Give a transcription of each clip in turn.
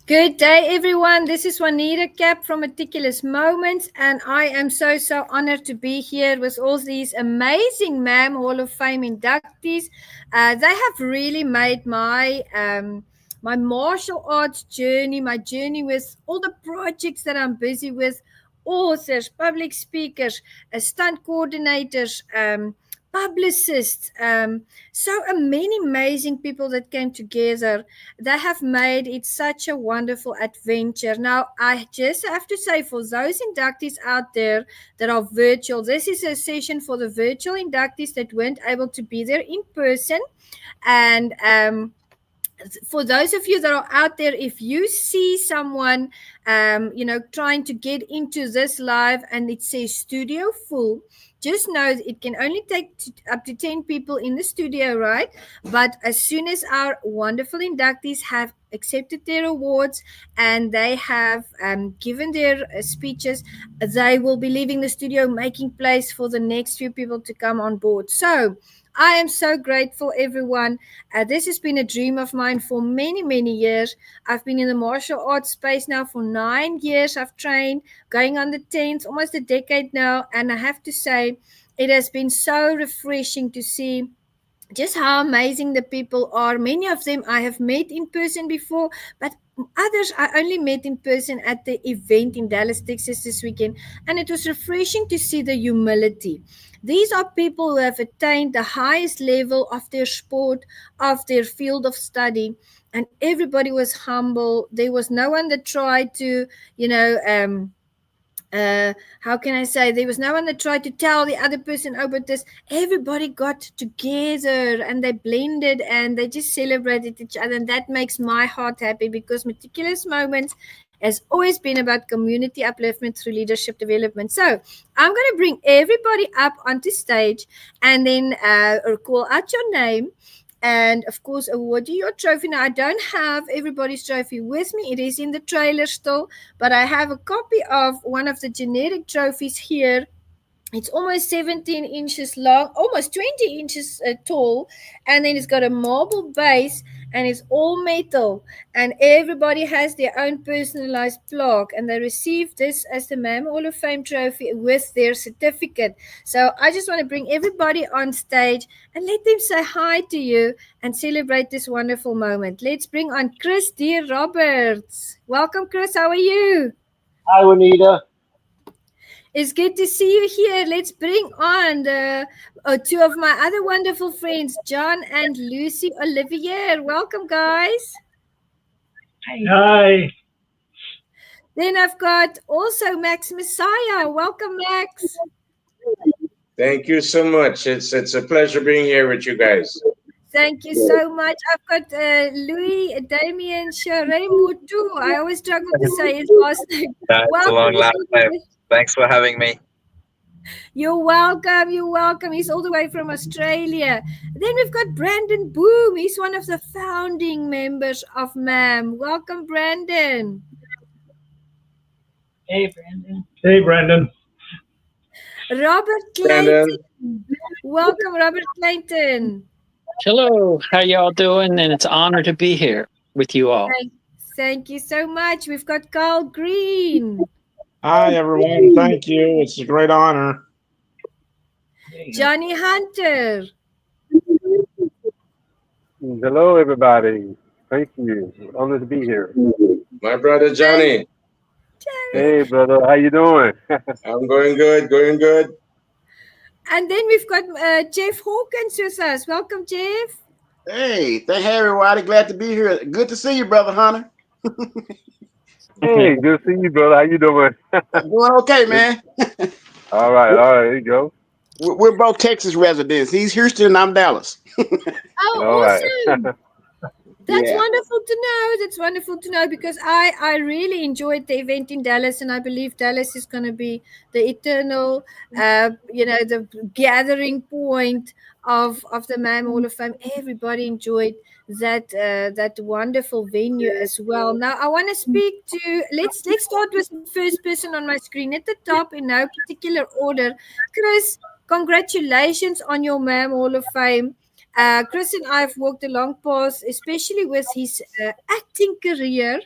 Good day, everyone. This is Juanita Cap from Meticulous Moments, and I am so honored to be here with all these amazing MAM Hall of Fame inductees. They have really made my martial arts journey, my journey with all the projects that I'm busy with, authors, public speakers, stunt coordinators, publicists, so many amazing people that came together. They have made it such a wonderful adventure. Now, I just have to say, for those inductees out there that are virtual, this is a session for the virtual inductees that weren't able to be there in person. And for those of you that are out there, if you see someone, trying to get into this live and it says studio full, just know it can only take up to 10 people in the studio, right? But as soon as our wonderful inductees have accepted their awards and they have given their speeches, they will be leaving the studio, making place for the next few people to come on board. So I am so grateful, everyone. This has been a dream of mine for many years. I've been in the martial arts space now for 9 years. I've trained, going on the 10th, almost a decade now. And I have to say, it has been so refreshing to see just how amazing the people are. Many of them I have met in person before, but others I only met in person at the event in Dallas, Texas this weekend. And it was refreshing to see the humility. These are people who have attained the highest level of their sport, of their field of study, and everybody was humble. There was no one that tried to, how can I say, there was no one that tried to tell the other person, oh, but this, everybody got together and they blended and they just celebrated each other. And that makes my heart happy, because Meticulous Moments has always been about community upliftment through leadership development. So I'm going to bring everybody up onto stage and then call out your name. And of course, award you your trophy. Now, I don't have everybody's trophy with me. It is in the trailer still, but I have a copy of one of the generic trophies here. It's almost 17 inches long, almost 20 inches tall, and then it's got a marble base and it's all metal. And everybody has their own personalized plaque, and they receive this as the MAM Hall of Fame trophy with their certificate. So I just want to bring everybody on stage and let them say hi to you and celebrate this wonderful moment. Let's bring on Chris D. Roberts. Welcome, Chris. How are you? Hi, Juanita. It's good to see you here. Let's bring on the two of my other wonderful friends, John and Lucy Olivier. Welcome, guys. Hi. Then I've got also Max Messiah. Welcome, Max. Thank you so much. It's a pleasure being here with you guys. Thank you so much. I've got Louis Damien Sharemu too. I always struggle to say his last name. That's a long last name. Thanks for having me. You're welcome. You're welcome. He's all the way from Australia. Then we've got Brandon Boom. He's one of the founding members of MAM. Welcome, Brandon. Hey, Brandon. Hey, Brandon. Robert Clayton. Welcome, Robert Clayton. Hello. How y'all doing? And it's an honor to be here with you all. Thank you so much. We've got Carl Green. Hi, everyone. Thank you. It's a great honor. Johnny Hunter. Hello, everybody. Thank you. Honored to be here. My brother Johnny. Hey, brother. How you doing? I'm going good. Going good. And then we've got Jeff Hawkins with us. Welcome, Jeff. Hey, everybody. Glad to be here. Good to see you, brother Hunter. Hey, good to see you, brother. How you doing? I'm doing okay, man. All right. There you go. We're both Texas residents. He's Houston and I'm Dallas. Awesome. That's wonderful to know. That's wonderful to know, because I really enjoyed the event in Dallas, and I believe Dallas is going to be the eternal, the gathering point of the MAM Hall of Fame. Everybody enjoyed that wonderful venue as well. Now I want to speak to. Let's start with the first person on my screen at the top in no particular order. Chris, congratulations on your MAM Hall of Fame. Chris and I have walked a long path, especially with his acting career.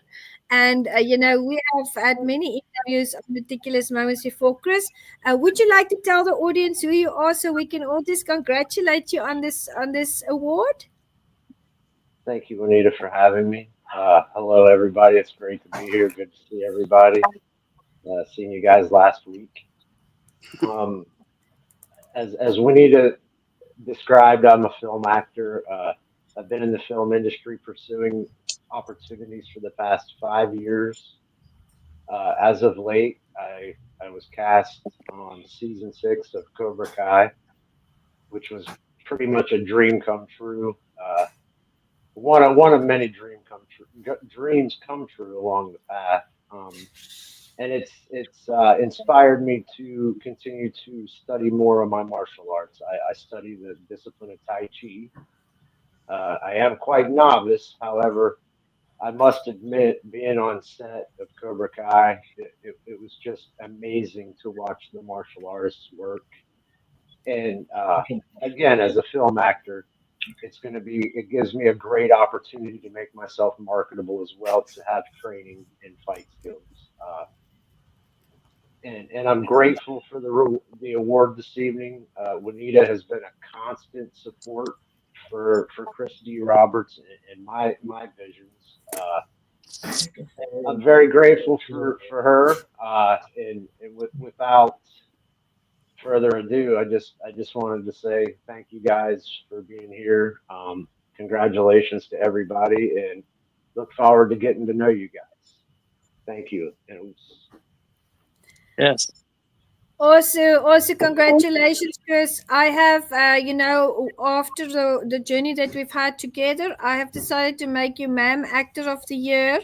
And, we have had many interviews on Meticulous Moments before. Chris, would you like to tell the audience who you are so we can all just congratulate you on this award? Thank you, Juanita, for having me. Hello, everybody. It's great to be here. Good to see everybody. Seeing you guys last week. As Juanita described, I'm a film actor. I've been in the film industry pursuing opportunities for the past 5 years. As of late, I was cast on season 6 of Cobra Kai, which was pretty much a dream come true. One of many dreams come true along the path. And it's inspired me to continue to study more of my martial arts. I study the discipline of Tai Chi. I am quite novice, however, I must admit, being on set of Cobra Kai, it was just amazing to watch the martial artists work. And again, as a film actor, it gives me a great opportunity to make myself marketable as well, to have training and fight skills. And I'm grateful for the award this evening. Juanita has been a constant support for Chris D. Roberts and my visions. I'm very grateful for her. And without further ado, I just wanted to say thank you guys for being here. Congratulations to everybody, and look forward to getting to know you guys. Thank you. Yes. Also, congratulations, Chris. I have, after the journey that we've had together, I have decided to make you MAM Actor of the Year.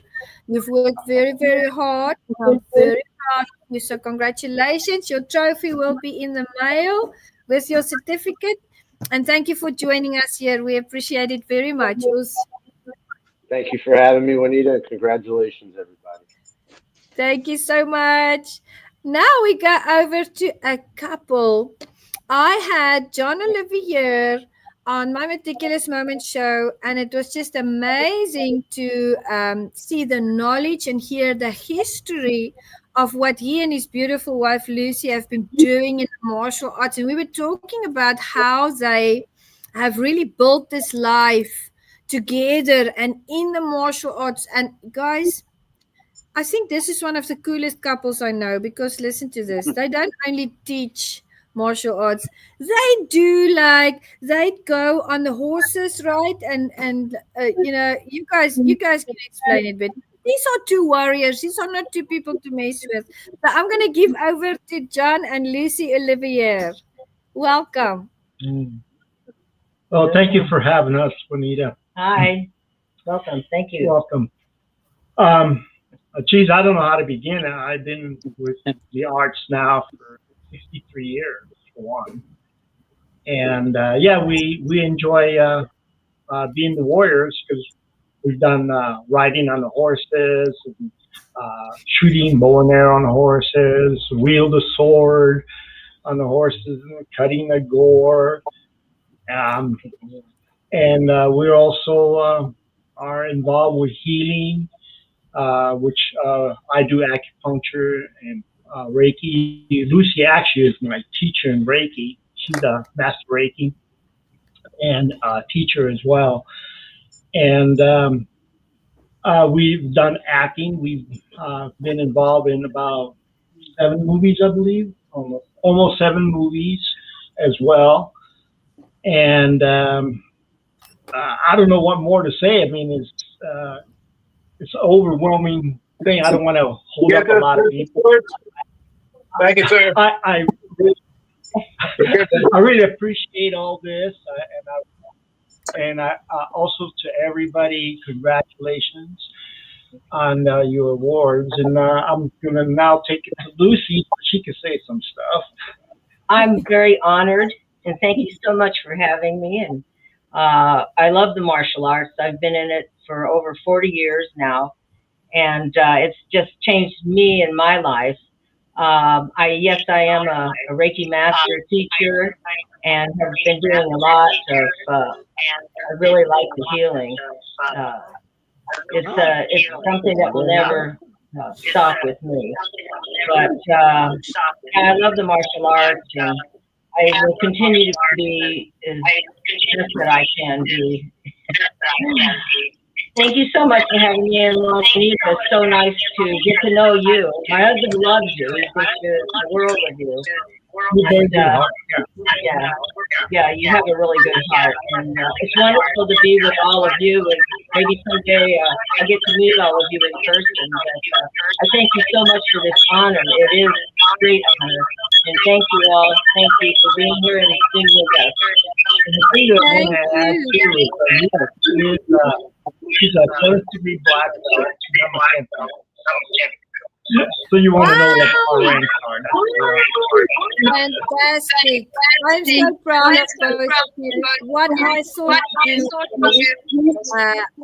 You've worked very, very hard. I'm very proud of you. So congratulations. Your trophy will be in the mail with your certificate. And thank you for joining us here. We appreciate it very much. Thank you for having me, Juanita. Congratulations, everybody. Thank you so much. Now we go over to a couple. I had John Olivier on my Meticulous Moment show, and it was just amazing to see the knowledge and hear the history of what he and his beautiful wife Lucy have been doing in the martial arts. And we were talking about how they have really built this life together and in the martial arts. And guys, I think this is one of the coolest couples I know, because listen to this. They don't only teach martial arts. They go on the horses, right? And you guys can explain it, but these are two warriors. These are not two people to mess with. So I'm going to give over to John and Lucy Olivier. Welcome. Well, thank you for having us, Juanita. Hi. Welcome. Thank you. Welcome. Geez, I don't know how to begin. I've been with the arts now for 63 years, for one. And we enjoy being the warriors, because we've done riding on the horses, and, shooting bow and arrow on the horses, wield a sword on the horses, and cutting the gore. And we also are involved with healing. Which I do acupuncture and Reiki. Lucy actually is my teacher in Reiki. She's a master Reiki and teacher as well. And we've done acting. We've been involved in about 7 movies, I believe, almost 7 movies as well. And I don't know what more to say. I mean, it's an overwhelming thing. I don't want to hold up a lot of people. Thank you, sir. I really appreciate all this, and I also to everybody, congratulations on your awards. And I'm going to now take it to Lucy so she can say some stuff. I'm very honored, and thank you so much for having me. And I love the martial arts. I've been in it for over 40 years now, and it's just changed me and my life. I am a Reiki master teacher, and have been doing a lot of, I really like the healing. It's something that will never stop with me. But I love the martial arts, and I will continue to be as best that I can be. Thank you so much for having me in, Juanita. It's so nice to get to know you. My husband loves you. He thinks the world of you. And, you have a really good heart, and it's wonderful to be with all of you. And maybe someday I get to meet all of you in person. But I thank you so much for this honor. It is a great honor, and thank you all. Thank you for being here and being with us. And the thing that I want to add too is she's a first degree black belt. She's not a champion. So you want to know what our ranks are. Fantastic. I'm so proud of both of you. What I thought you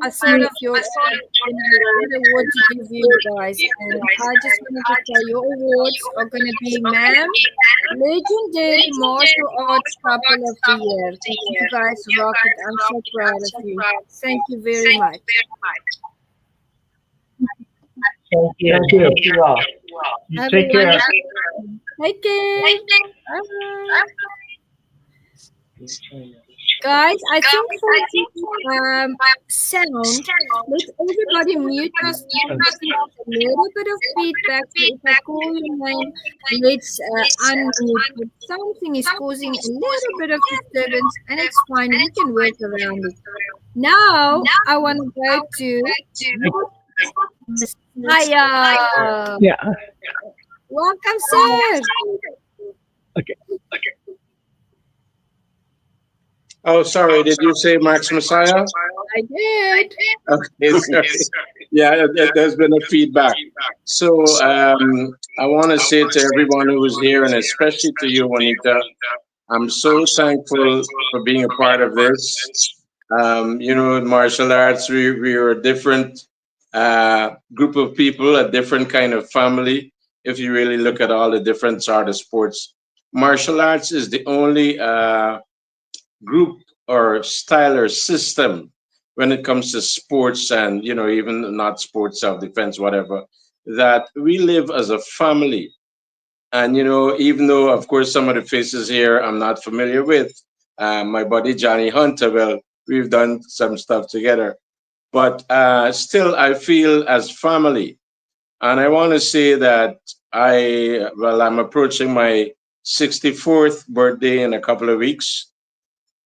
I thought of your award to give you guys. And I just wanted to say your awards are going to be MAM, Legendary Martial Arts Couple of the Year. You guys rock it. I'm so proud of you. Thank you very much. Thank you. Thank you all. You take care. Take care. Bye. Guys, I think for sound, let everybody mute us. A little bit of feedback. So if I call your name, let's unmute. But something is causing a little bit of disturbance, and it's fine. We can work around it. Now, I want to go to Messiah. Yeah. Welcome, sir. Okay. Oh, sorry. Did you say Max Messiah? I did. Okay, sorry. Yeah, there's been a feedback. So I want to say to everyone who was here, and especially to you, Juanita, I'm so thankful for being a part of this. In martial arts, we are a different group of people, a different kind of family. If you really look at all the different sort of sports, martial arts is the only group or style or system when it comes to sports and even not sports, self-defense, whatever, that we live as a family. And even though of course some of the faces here I'm not familiar with, my buddy Johnny Hunter, well, we've done some stuff together, but still I feel as family. And I want to say that I'm approaching my 64th birthday in a couple of weeks.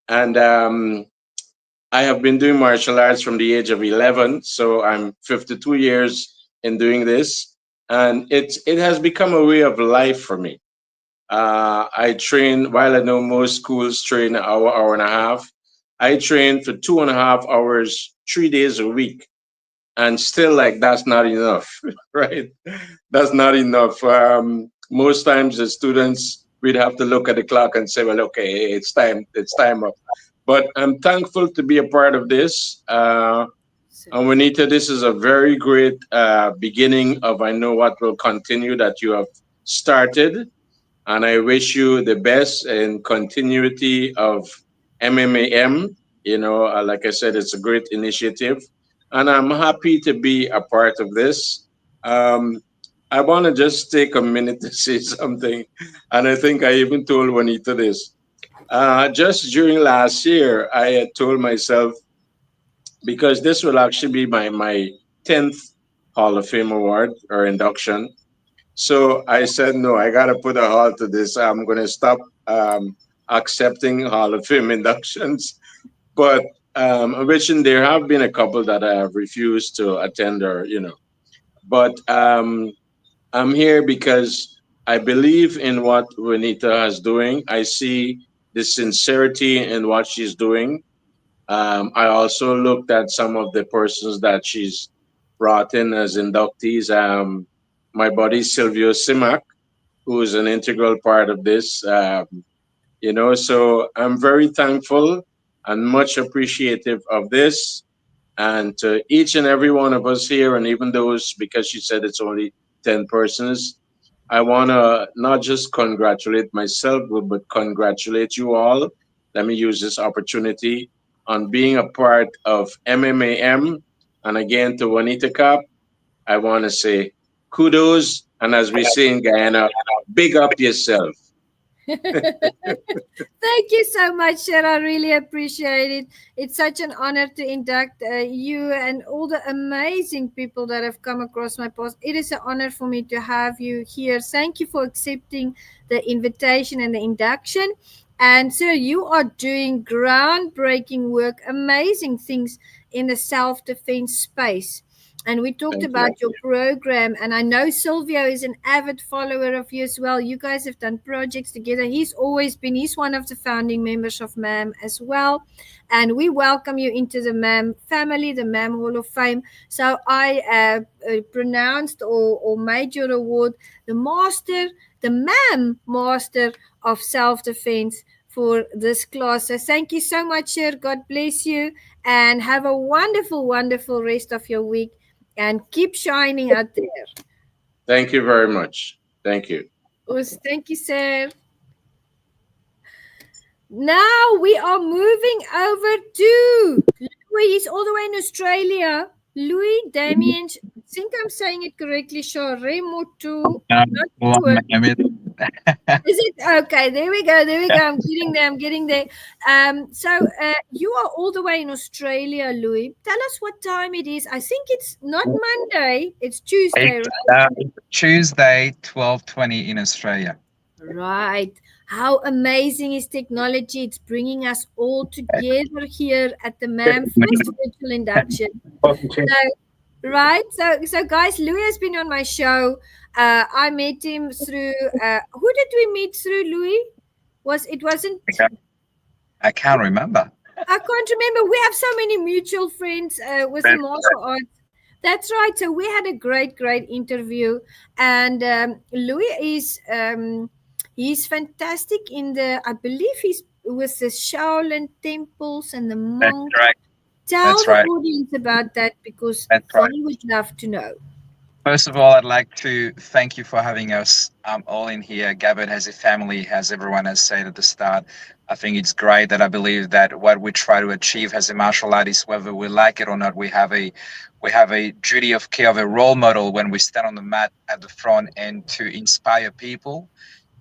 And I have been doing martial arts from the age of 11. So I'm 52 years in doing this. And it has become a way of life for me. I train, while I know most schools train an hour, hour and a half, I train for 2.5 hours, 3 days a week. And still, like, that's not enough, right? That's not enough. Most times the students, we'd have to look at the clock and say, well, okay, it's time up. But I'm thankful to be a part of this. And Juanita, this is a very great beginning of, I know what will continue that you have started. And I wish you the best in continuity of MMAM. Like I said, it's a great initiative. And I'm happy to be a part of this. I want to just take a minute to say something. And I think I even told Juanita this. Just during last year, I had told myself, because this will actually be my 10th Hall of Fame award or induction. So I said, no, I got to put a halt to this. I'm going to stop accepting Hall of Fame inductions. But which there have been a couple that I have refused to attend But I'm here because I believe in what Juanita is doing. I see the sincerity in what she's doing. I also looked at some of the persons that she's brought in as inductees. My buddy Silvio Simac, who is an integral part of this. So I'm very thankful and much appreciative of this. And to each and every one of us here, and even those, because she said it's only 10 persons, I want to not just congratulate myself, but congratulate you all. Let me use this opportunity on being a part of MMAM, And again, to Juanita Cap, I want to say kudos. And as we say in Guyana, big up yourself. Thank you so much, Cher. I really appreciate it. It's such an honor to induct you and all the amazing people that have come across my path. It is an honor for me to have you here. Thank you for accepting the invitation and the induction. And sir, you are doing groundbreaking work, amazing things in the self-defense space. And we talked Thank about you. your program, and I know Silvio is an avid follower of you as well. You guys have done projects together. He's one of the founding members of MMAM as well. And we welcome you into the MMAM family, the MMAM Hall of Fame. So I pronounced or made your award the MMAM Master of Self-Defense for this class. So thank you so much, sir. God bless you, and have a wonderful, wonderful rest of your week. And keep shining out there. Thank you very much. Thank you. Thank you, sir. Now we are moving over to Louis. He's all the way in Australia. Louis Damien, I think I'm saying it correctly. Remotu. Is it okay? There we go. I'm getting there. So you are all the way in Australia, Louis. Tell us what time it is. I think it's not Monday. It's Tuesday, right? Tuesday, 12:20 in Australia. Right. How amazing is technology? It's bringing us all together here at the MMAM first virtual induction. So guys, Louis has been on my show. I met him through. Who did we meet through, Louis? Wasn't? I can't remember. I can't remember. We have so many mutual friends with the martial arts. That's right. So we had a great interview, and Louis is he's fantastic in the. I believe he's with the Shaolin temples and the monks. That's right. Tell the audience about that, because they would love to know. First of all, I'd like to thank you for having us all in here. Gabbard has a family, as everyone has said at the start. I think it's great that I believe that what we try to achieve as a martial artist, whether we like it or not, we have a duty of care of a role model when we stand on the mat at the front and to inspire people.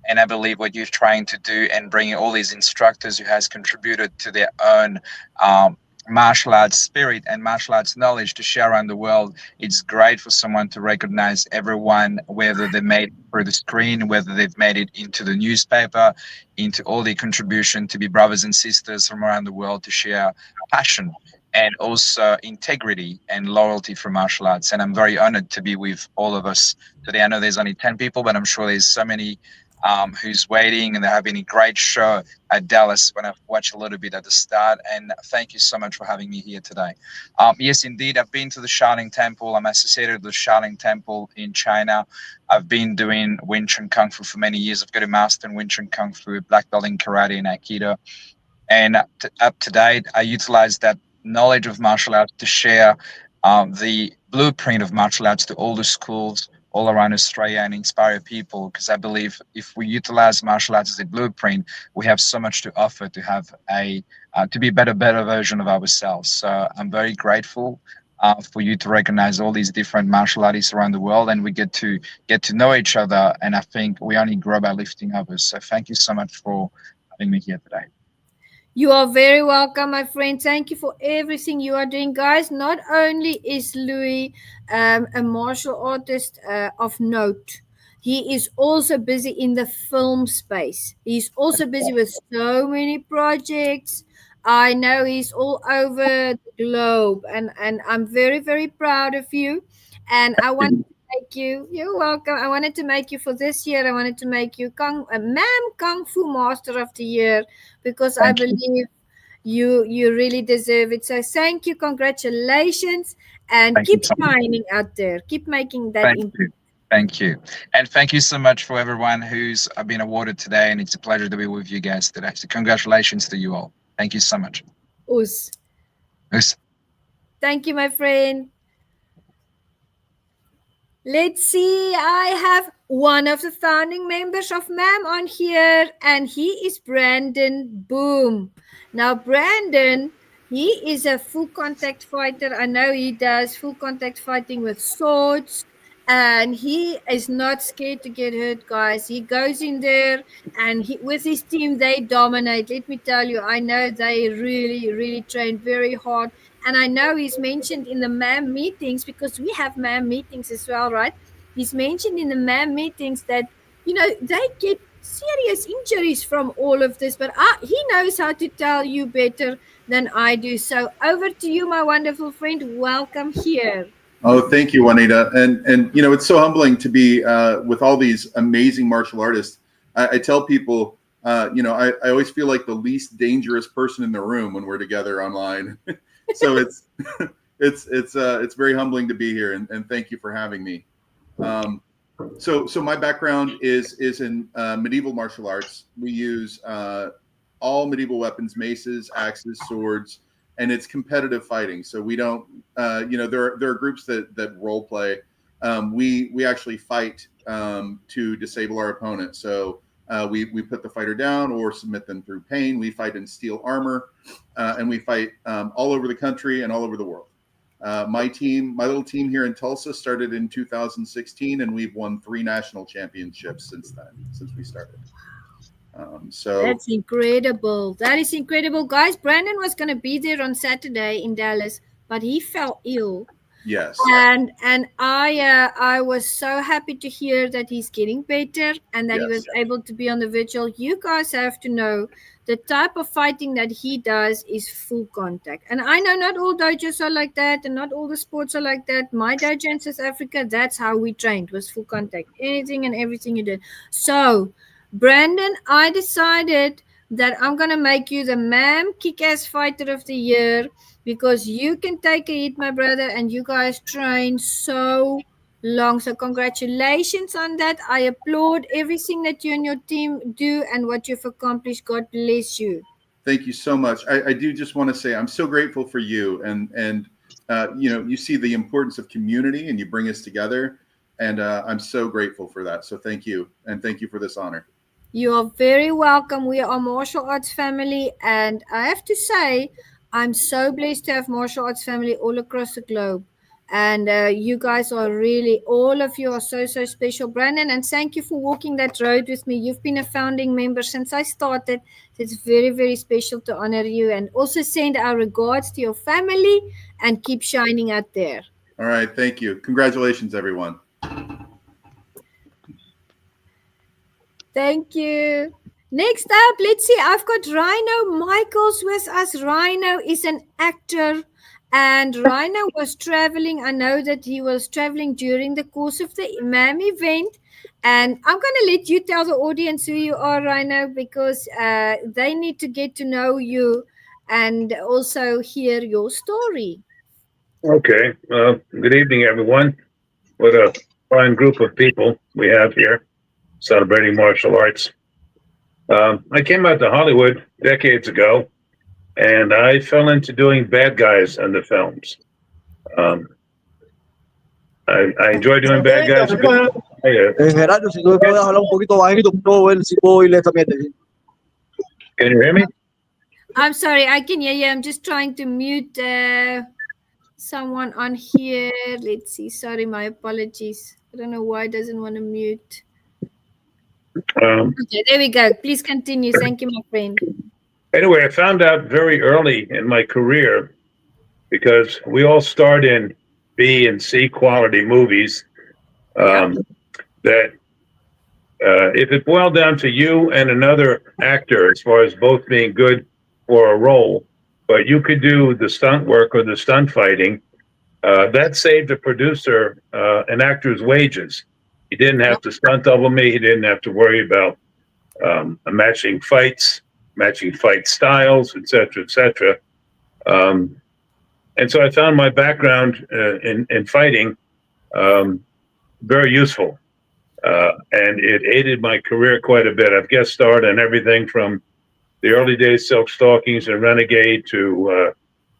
And I believe what you're trying to do and bringing all these instructors who has contributed to their own martial arts spirit and martial arts knowledge to share around the world. It's great for someone to recognize everyone, whether they made it through the screen, whether they've made it into the newspaper, into all the contribution, to be brothers and sisters from around the world, to share passion and also integrity and loyalty for martial arts. And I'm very honored to be with all of us today. I know there's only 10 people, but I'm sure there's so many who's waiting, and they're having a great show at Dallas when I've watched a little bit at the start. And thank you so much for having me here today. Yes, indeed, I've been to the Shaolin Temple. I'm associated with the Shaolin Temple in China. I've been doing Wing Chun Kung Fu for many years. I've got a master in Wing Chun Kung Fu, black belt in karate and aikido. And up to date, I utilize that knowledge of martial arts to share the blueprint of martial arts to all the schools all around Australia and inspire people, because I believe if we utilize martial arts as a blueprint, we have so much to offer to have to be a better version of ourselves. So I'm very grateful for you to recognize all these different martial artists around the world, and we get to know each other. And I think we only grow by lifting others. So thank you so much for having me here today. You are very welcome, my friend. Thank you for everything you are doing, guys. Not only is Louis a martial artist of note, he is also busy in the film space. He's also busy with so many projects. I know he's all over the globe, and I'm very, very proud of you. And I want to make you, you're welcome. I wanted to make you for this year. I wanted to make you MMAM Kung Fu Master of the Year, because I believe you really deserve it. So thank you, congratulations, and keep shining out there. Keep making that impact. Thank you. And thank you so much for everyone who's been awarded today. And it's a pleasure to be with you guys today. So congratulations to you all. Thank you so much. Us. Thank you, my friend. Let's see. I have one of the founding members of MMAM on here, and he is Brandon Boom. Now, Brandon, He is a full contact fighter. I know he does full contact fighting with swords, and he is not scared to get hurt, guys. He goes in there, and with his team, they dominate. Let me tell you, I know they really, really train very hard. And I know he's mentioned in the MAM meetings, because we have MAM meetings as well, right? He's mentioned in the MAM meetings that, they get serious injuries from all of this, but he knows how to tell you better than I do. So over to you, my wonderful friend. Welcome here. Oh, thank you, Juanita. And it's so humbling to be with all these amazing martial artists. I tell people, I always feel like the least dangerous person in the room when we're together online. So it's very humbling to be here, and thank you for having me. So my background is in medieval martial arts. We use all medieval weapons: maces, axes, swords, and it's competitive fighting. So we don't, there are groups that role play. We actually fight to disable our opponent. So we put the fighter down or submit them through pain. We fight in steel armor, and we fight all over the country and all over the world. My little team here in Tulsa started in 2016, and we've won 3 national championships since we started. So that's incredible. That is incredible, guys. Brandon was going to be there on Saturday in Dallas, but he fell ill. Yes. And I was so happy to hear that he's getting better and that he was able to be on the virtual. You guys have to know the type of fighting that he does is full contact. And I know not all dojos are like that, and not all the sports are like that. My dojo in South Africa, that's how we trained, was full contact. Anything and everything you did. So, Brandon, I decided that I'm going to make you the MAM Kick-Ass Fighter of the Year, because you can take a hit, my brother, and you guys train so long. So congratulations on that. I applaud everything that you and your team do and what you've accomplished. God bless you. Thank you so much. I do just want to say I'm so grateful for you, and you see the importance of community, and you bring us together, and I'm so grateful for that. So thank you, and thank you for this honor. You are very welcome. We are a martial arts family, and I have to say, I'm so blessed to have martial arts family all across the globe. And you guys are really, all of you are so special. Brandon, and thank you for walking that road with me. You've been a founding member since I started. It's very, very special to honor you, and also send our regards to your family, and keep shining out there. All right. Thank you. Congratulations, everyone. Thank you. Next up, let's see. I've got Rhino Michaels with us. Rhino is an actor, and Rhino was traveling. I know that he was traveling during the course of the MAM event. And I'm going to let you tell the audience who you are, Rhino, because they need to get to know you and also hear your story. Okay. Good evening, everyone. What a fine group of people we have here celebrating martial arts. I came out to Hollywood decades ago, and I fell into doing bad guys in the films. I enjoy doing bad guys. Gerardo, si no puedes hablar un poquito bajito, no ver si puedo oírle también. Can you hear me? I'm sorry, I can hear you. I'm just trying to mute someone on here. Let's see. Sorry, my apologies. I don't know why it doesn't want to mute. Okay, there we go. Please continue. Thank you, my friend. Anyway, I found out very early in my career, because we all start in B and C quality movies, that if it boiled down to you and another actor, as far as both being good for a role, but you could do the stunt work or the stunt fighting, that saved the producer an actor's wages. He didn't have to stunt double me. He didn't have to worry about matching fights, matching fight styles, et cetera, and so I found my background in fighting very useful, and it aided my career quite a bit. I've guest starred on everything from the early days Silk Stalkings and Renegade to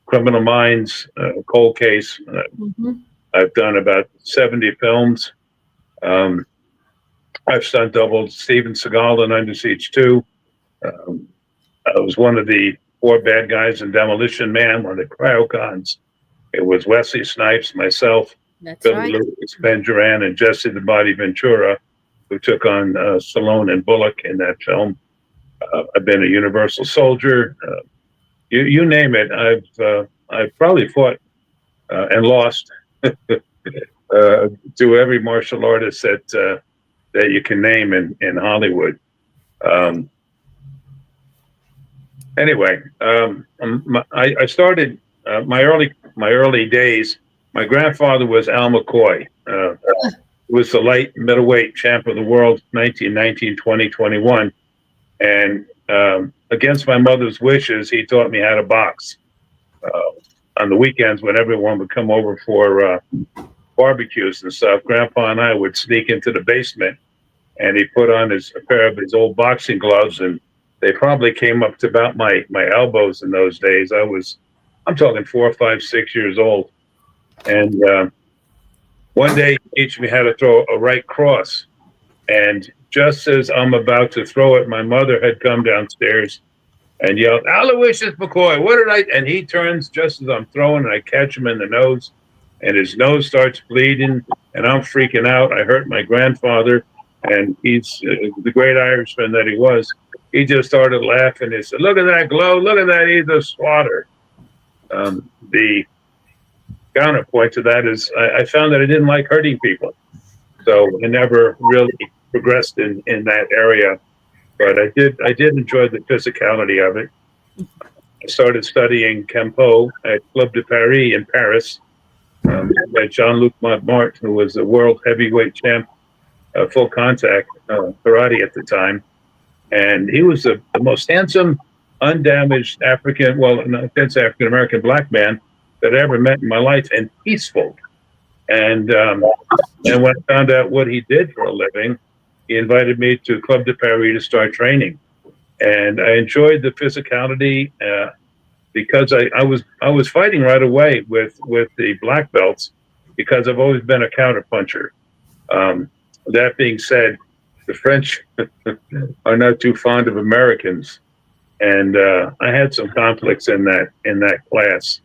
Criminal Minds, Cold Case. I've done about 70 films. I've stunt doubled Steven Seagal in Under Siege 2. I was one of the four bad guys in Demolition Man, one of the Cryocons. It was Wesley Snipes, myself, That's Billy right. Lewis, Ben Duran, and Jesse the Body Ventura, who took on Stallone and Bullock in that film. I've been a Universal Soldier. You name it. I've probably fought and lost to every martial artist that you can name in Hollywood. Anyway, I started my early days. My grandfather was Al McCoy. He was the light middleweight champ of the world, 1919, 20, 21. And against my mother's wishes, he taught me how to box. On the weekends when everyone would come over for barbecues and stuff, Grandpa and I would sneak into the basement, and he put on a pair of his old boxing gloves, and they probably came up to about my elbows in those days. I'm talking 4, 5, 6 years old. And one day he taught me how to throw a right cross. And just as I'm about to throw it, my mother had come downstairs and yelled, "Aloysius McCoy, what did I?" And he turns just as I'm throwing, and I catch him in the nose, and his nose starts bleeding, and I'm freaking out. I hurt my grandfather, and he's the great Irishman that he was. He just started laughing. He said, "Look at that glow! Look at that! He's a slaughter." The counterpoint to that is I found that I didn't like hurting people, so I never really progressed in that area. But I did enjoy the physicality of it. I started studying Kempo at Club de Paris in Paris. By Jean-Luc Montmartre, who was the world heavyweight champ, full contact karate at the time. And he was the most handsome, undamaged African, well, not against African American black man that I ever met in my life, and peaceful. And when I found out what he did for a living, he invited me to Club de Paris to start training. And I enjoyed the physicality because I was fighting right away with the black belts because I've always been a counterpuncher. That being said, the French are not too fond of Americans, and I had some conflicts in that class.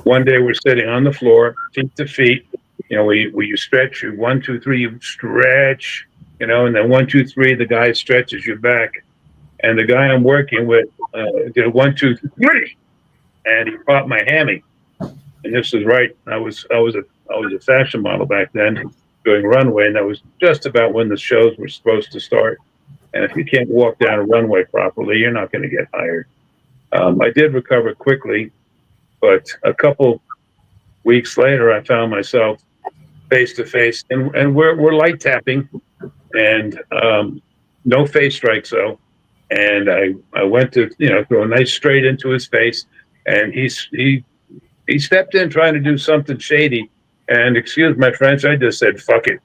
One day we're sitting on the floor, feet to feet. You know, you stretch, you 1, 2, 3, you stretch, you know, and then 1, 2, 3, the guy stretches you back. And the guy I'm working with did 1, 2, 3, and he popped my hammy. And this is right. I was a fashion model back then, doing runway, and that was just about when the shows were supposed to start. And if you can't walk down a runway properly, you're not going to get hired. I did recover quickly, but a couple weeks later, I found myself face to face, and we're light tapping, and no face strikes though. And I went to throw a nice straight into his face, and he stepped in trying to do something shady, and excuse my French, I just said fuck it,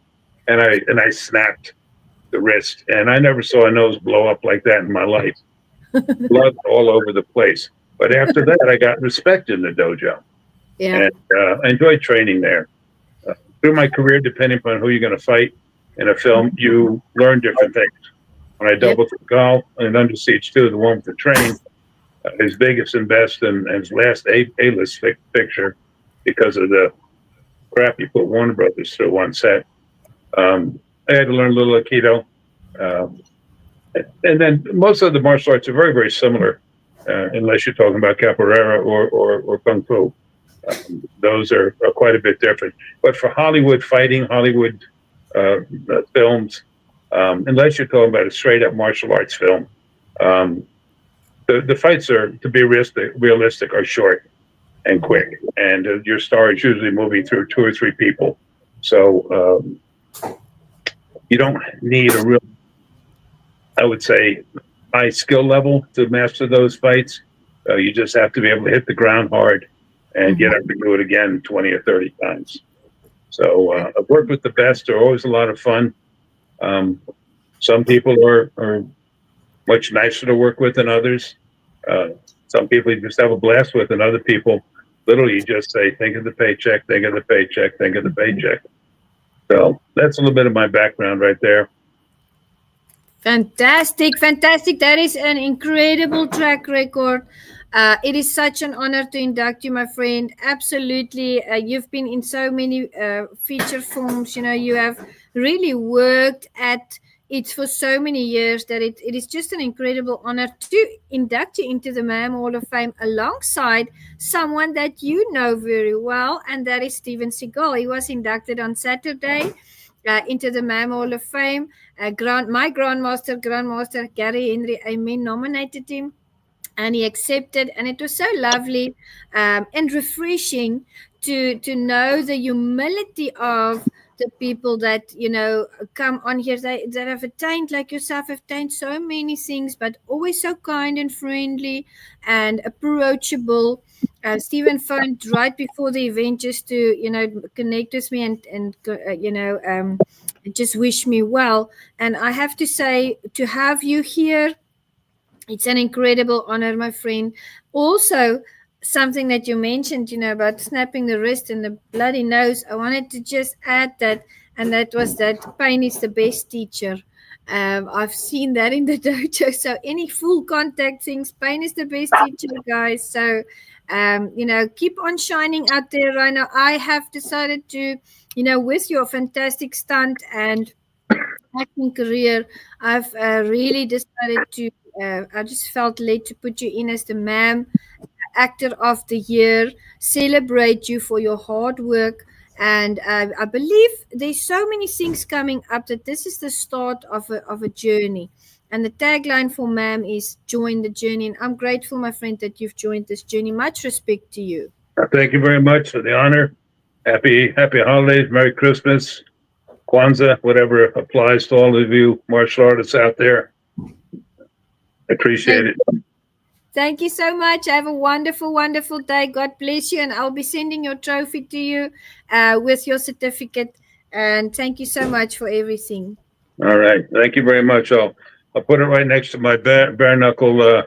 and I snapped the wrist, and I never saw a nose blow up like that in my life. Blood all over the place. But after that, I got respect in the dojo. Yeah. And I enjoyed training there. Through my career, depending upon who you're going to fight in a film, you learn different things. When I doubled with Gall and Under Siege 2, the one with the train, his biggest and best and his last A-list picture, because of the crap you put Warner Brothers through one set. I had to learn a little Aikido. And then most of the martial arts are very, very similar, unless you're talking about capoeira or kung fu. Those are quite a bit different. But for Hollywood fighting, Hollywood films, unless you're talking about a straight up martial arts film, the fights are, to be realistic, are short and quick. And your star is usually moving through 2 or 3 people. So you don't need a real, I would say, high skill level to master those fights. You just have to be able to hit the ground hard and get up and do it again 20 or 30 times. So I've worked with the best. They're always a lot of fun. Some people are much nicer to work with than others. Some people you just have a blast with, and other people literally just say, think of the paycheck, think of the paycheck, think of the paycheck. So that's a little bit of my background right there. Fantastic, fantastic. That is an incredible track record. It is such an honor to induct you, my friend. Absolutely. You've been in so many feature films. You know, you have really worked at it for so many years that it is just an incredible honor to induct you into the MMAM Hall of Fame alongside someone that you know very well, and that is Steven Seagal. He was inducted on Saturday into the MMAM Hall of Fame. My grandmaster Gary Henry Amen nominated him, and he accepted, and it was so lovely and refreshing to know the humility of the people that come on here that have attained, like yourself, have attained so many things, but always so kind and friendly and approachable. Stephen phoned right before the event just to connect with me and just wish me well. And I have to say, to have you here, it's an incredible honor, my friend. Also, something that you mentioned, about snapping the wrist and the bloody nose, I wanted to just add that, and that was that pain is the best teacher. I've seen that in the dojo. So any full contact things, pain is the best teacher, guys. So, keep on shining out there right now. I have decided to, with your fantastic stunt and acting career, I've really decided to. I just felt led to put you in as the MMAM Actor of the Year. Celebrate you for your hard work, and I believe there's so many things coming up that this is the start of a journey. And the tagline for MMAM is "Join the journey." And I'm grateful, my friend, that you've joined this journey. Much respect to you. Thank you very much for the honor. Happy holidays, Merry Christmas, Kwanzaa, whatever applies to all of you martial artists out there. I appreciate it. Thank you so much. Have a wonderful, wonderful day. God bless you. And I'll be sending your trophy to you with your certificate. And thank you so much for everything. All right. Thank you very much. I'll put it right next to my bare knuckle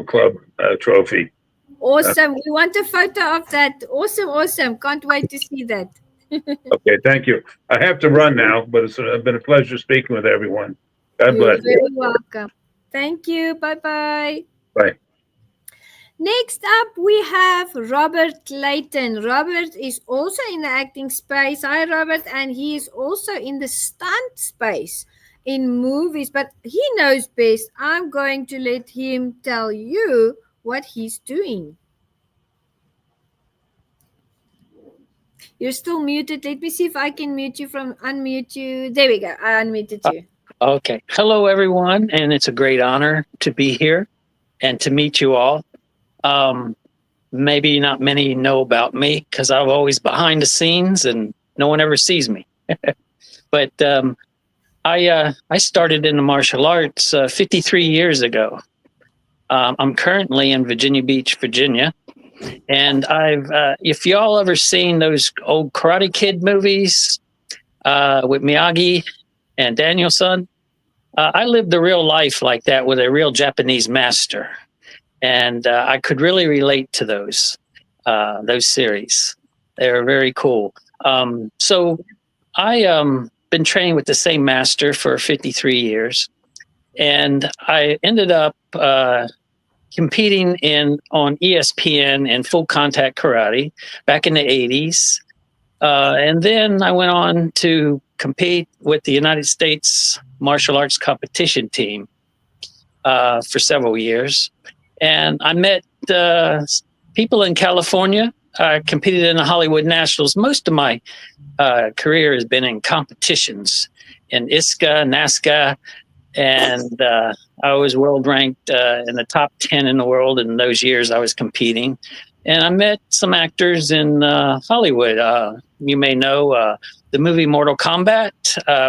club trophy. Awesome. We want a photo of that. Awesome. Can't wait to see that. Okay. Thank you. I have to run now, but it's been a pleasure speaking with everyone. God bless. You're very welcome. Thank you. Bye-bye. Bye. Next up, we have Robert Clayton. Robert is also in the acting space. Hi, Robert. And he is also in the stunt space in movies, but he knows best. I'm going to let him tell you what he's doing. You're still muted. Let me see if I can unmute you. There we go. I unmuted you. Okay. Hello, everyone. And it's a great honor to be here and to meet you all. Maybe not many know about me because I'm always behind the scenes and no one ever sees me. But I started in the martial arts 53 years ago. I'm currently in Virginia Beach, Virginia. And if y'all ever seen those old Karate Kid movies with Miyagi and Daniel-san, I lived a real life like that with a real Japanese master. And I could really relate to those series. They were very cool. So I been training with the same master for 53 years. And I ended up competing on ESPN in full contact karate back in the 80s. And then I went on to compete with the United States martial arts competition team for several years. And I met people in California. I competed in the Hollywood Nationals. Most of my career has been in competitions in ISCA, NASCA, and I was world ranked in the top 10 in the world in those years I was competing. And I met some actors in Hollywood. You may know the movie Mortal Kombat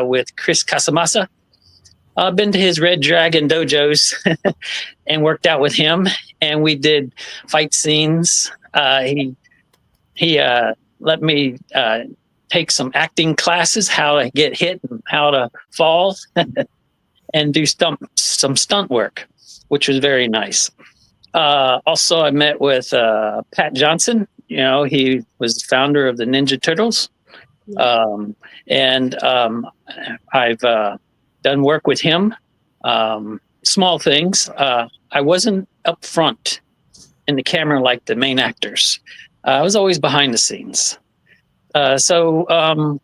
with Chris Casamassa. I've been to his Red Dragon dojos and worked out with him, and we did fight scenes. He let me take some acting classes, how to get hit and how to fall, and do some stunt work, which was very nice. Also, I met with Pat Johnson. He was the founder of the Ninja Turtles. I've done work with him. Small things. I wasn't up front in the camera like the main actors. I was always behind the scenes. And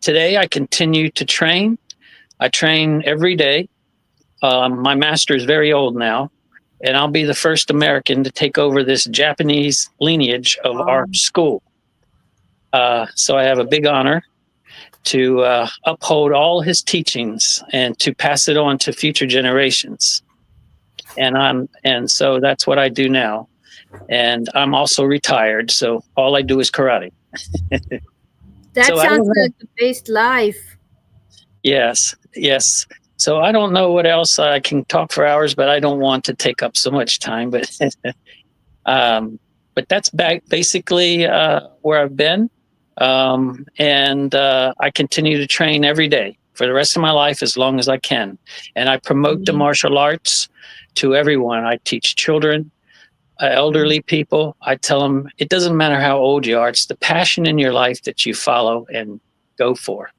today I continue to train. I train every day. My master is very old now, and I'll be the first American to take over this Japanese lineage of our school. So I have a big honor to uphold all his teachings and to pass it on to future generations. And so that's what I do now. And I'm also retired, so all I do is karate. That So sounds like the best life. Yes. So I don't know what else. I can talk for hours, but I don't want to take up so much time. But that's basically where I've been. And I continue to train every day for the rest of my life as long as I can. And I promote the martial arts to everyone. I teach children, elderly people. I tell them it doesn't matter how old you are. It's the passion in your life that you follow and go for.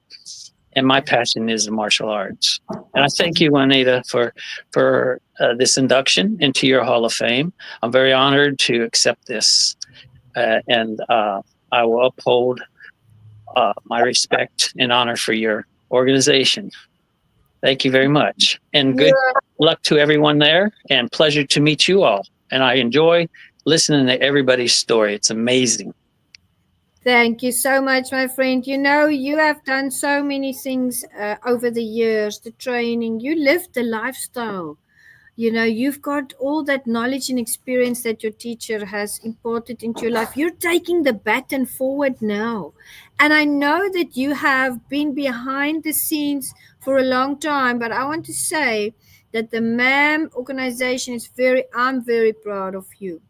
And my passion is the martial arts. And I thank you, Juanita, for this induction into your Hall of Fame. I'm very honored to accept this. And I will uphold my respect and honor for your organization. Thank you very much. And good luck to everyone there, and pleasure to meet you all. And I enjoy listening to everybody's story. It's amazing. Thank you so much, my friend. You know, you have done so many things over the years, the training. You lived the lifestyle. You know, you've got all that knowledge and experience that your teacher has imparted into your life. You're taking the baton forward now. And I know that you have been behind the scenes for a long time, but I want to say that the MMAM organization is I'm very proud of you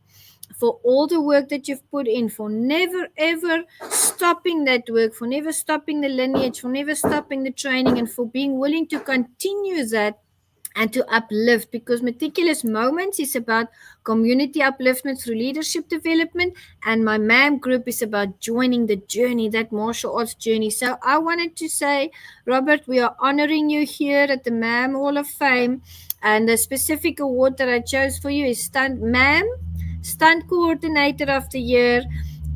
for all the work that you've put in, for never ever stopping that work, for never stopping the lineage, for never stopping the training, and for being willing to continue that and to uplift, because Meticulous Moments is about community upliftment through leadership development, and my MAM group is about joining the journey, that martial arts journey. So I wanted to say, Robert, we are honoring you here at the MAM Hall of Fame, and the specific award that I chose for you is Stunt Coordinator of the Year.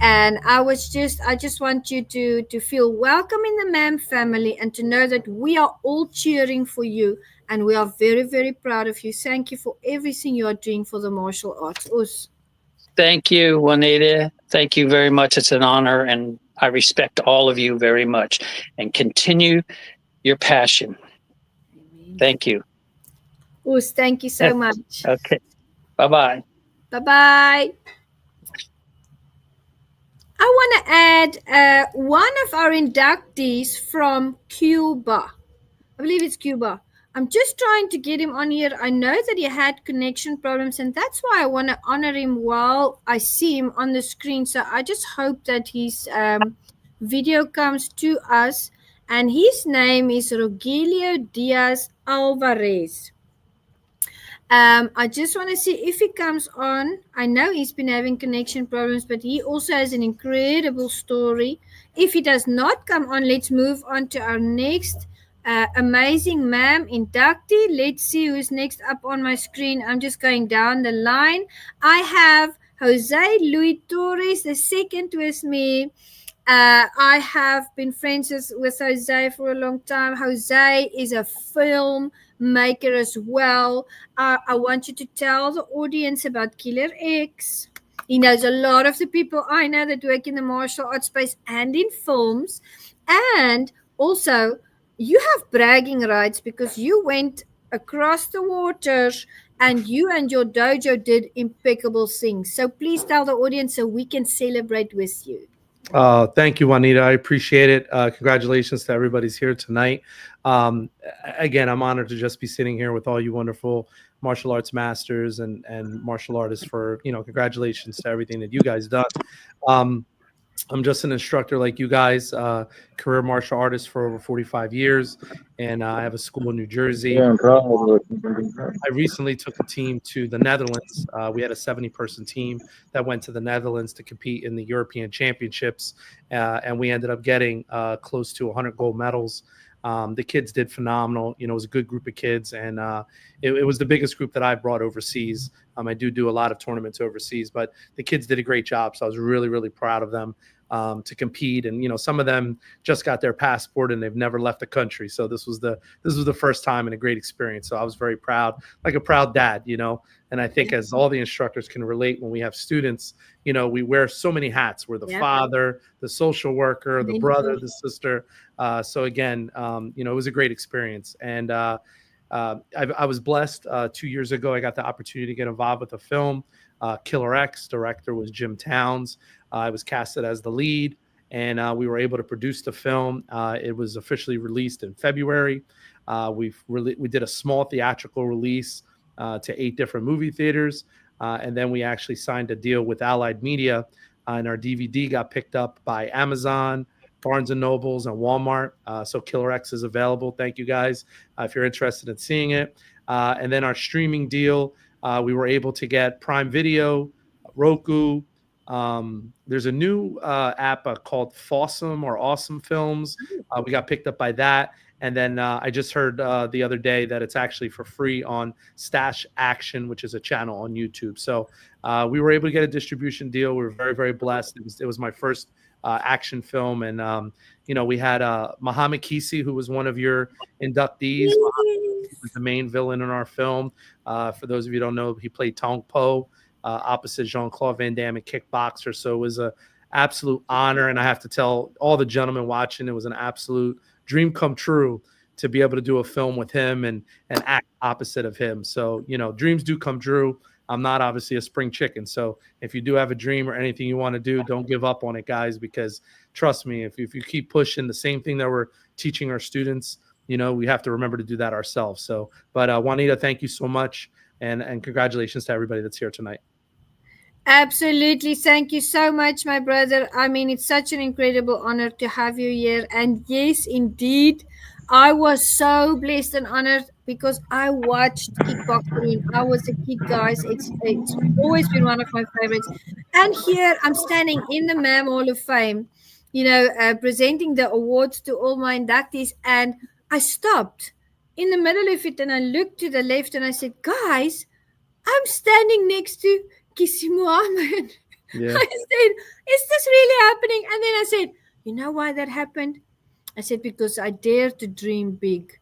And I just want you to feel welcome in the MAM family, and to know that we are all cheering for you, and we are very, very proud of you. Thank you for everything you are doing for the martial arts. Us. Thank you, Juanita. Thank you very much. It's an honor, and I respect all of you very much. And continue your passion. Thank you. Us, thank you so much. Okay. Bye-bye. Bye-bye. I want to add one of our inductees from Cuba. I believe it's Cuba. I'm just trying to get him on here. I know that he had connection problems, and that's why I want to honor him while I see him on the screen. So I just hope that his video comes to us. And his name is Rogelio Diaz Alvarez. I just want to see if he comes on. I know he's been having connection problems, but he also has an incredible story. If he does not come on, let's move on to our next amazing MAM inductee. Let's see who's next up on my screen. I'm just going down the line. I have Jose Luis Torres, the second with me. I have been friends with Jose for a long time. Jose is a film maker as well. I want you to tell the audience about Killer X. He knows a lot of the people I know that work in the martial arts space and in films. And also, you have bragging rights because you went across the waters and you and your dojo did impeccable things. So please tell the audience so we can celebrate with you. Thank you, Juanita. I appreciate it. Congratulations to everybody's here tonight. Again, I'm honored to just be sitting here with all you wonderful martial arts masters and martial artists. For, congratulations to everything that you guys done. I'm just an instructor like you guys, career martial artist for over 45 years, and I have a school in New Jersey. I recently took a team to the Netherlands. We had a 70-person team that went to the Netherlands to compete in the European Championships, and we ended up getting close to 100 gold medals. The kids did phenomenal. You know, it was a good group of kids, and it was the biggest group that I brought overseas. I do a lot of tournaments overseas, but the kids did a great job. So I was really, really proud of them to compete. And, you know, some of them just got their passport and they've never left the country. So this was the first time and a great experience. So I was very proud, like a proud dad, you know. And I think as all the instructors can relate, when we have students, you know, we wear so many hats. We're the father, the social worker, the brother, the sister. So again, you know, it was a great experience. And I was blessed 2 years ago. I got the opportunity to get involved with a film. Killer X, director was Jim Towns. I was casted as the lead, and we were able to produce the film. It was officially released in February. We did a small theatrical release to 8 different movie theaters, and then we actually signed a deal with Allied Media, and our DVD got picked up by Amazon, Barnes and Nobles, and Walmart. So Killer X is available. Thank you guys if you're interested in seeing it. And then our streaming deal, we were able to get Prime Video, Roku. There's a new app called Fawsome or Awesome Films. We got picked up by that. And then I just heard the other day that it's actually for free on Stash Action, which is a channel on YouTube. So we were able to get a distribution deal. We were very, very blessed. It was my first action film. And, you know, we had Muhammad Kisi, who was one of your inductees. Was the main villain in our film. For those of you who don't know, he played Tong Po opposite Jean-Claude Van Damme in Kickboxer. So it was an absolute honor. And I have to tell all the gentlemen watching, it was an absolute dream come true to be able to do a film with him and act opposite of him. So, you know, dreams do come true. I'm not obviously a spring chicken. So if you do have a dream or anything you want to do, don't give up on it, guys, because trust me, if you keep pushing the same thing that we're teaching our students, you know, we have to remember to do that ourselves. So, but Juanita, thank you so much. And congratulations to everybody that's here tonight. Absolutely. Thank you so much, my brother. I mean, it's such an incredible honor to have you here. And yes, indeed, I was so blessed and honored because I watched kickboxing when I was a kid, guys. It's always been one of my favorites. And here I'm standing in the MMAM Hall of Fame, you know, presenting the awards to all my inductees. And I stopped in the middle of it and I looked to the left and I said, guys, I'm standing next to Kisi Muhammad. Yeah. I said, is this really happening? And then I said, you know why that happened? I said, because I dare to dream big.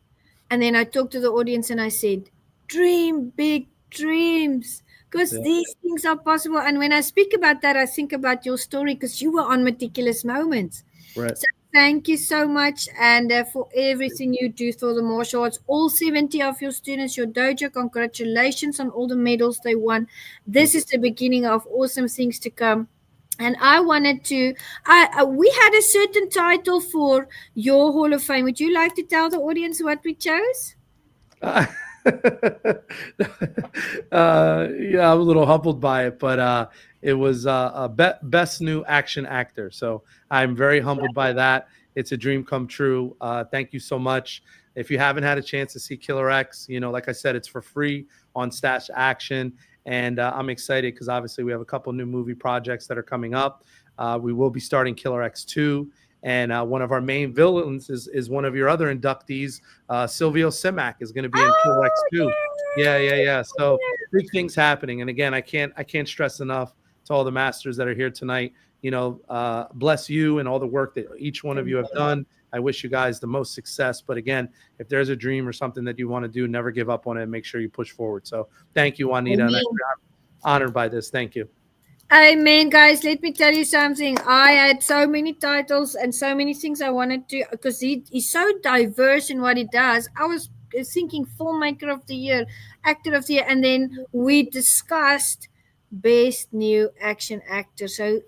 And then I talked to the audience and I said, dream big dreams, because these things are possible. And when I speak about that, I think about your story because you were on Meticulous Moments. Right. So thank you so much, and for everything you do for the martial arts. All 70 of your students, your dojo, congratulations on all the medals they won. This is the beginning of awesome things to come. And I wanted to, we had a certain title for your Hall of Fame. Would you like to tell the audience what we chose? Yeah, I'm a little humbled by it, but it was best new action actor. So I'm very humbled by that. It's a dream come true. Thank you so much. If you haven't had a chance to see Killer X, you know, like I said, it's for free on Stash Action. And I'm excited because obviously we have a couple new movie projects that are coming up. We will be starting Killer X 2. And one of our main villains is one of your other inductees, Silvio Simac, is going to be in Killer X 2. Yeah. So big things happening. And again, I can't stress enough to all the masters that are here tonight. You know, bless you and all the work that each one of you have done. I wish you guys the most success. But again, if there's a dream or something that you want to do, never give up on it and make sure you push forward. So thank you, Juanita. And I'm honored by this. Thank you. Amen, guys. Let me tell you something. I had so many titles and so many things I wanted to, because he's so diverse in what he does. I was thinking filmmaker of the year, actor of the year, and then we discussed best new action actor. So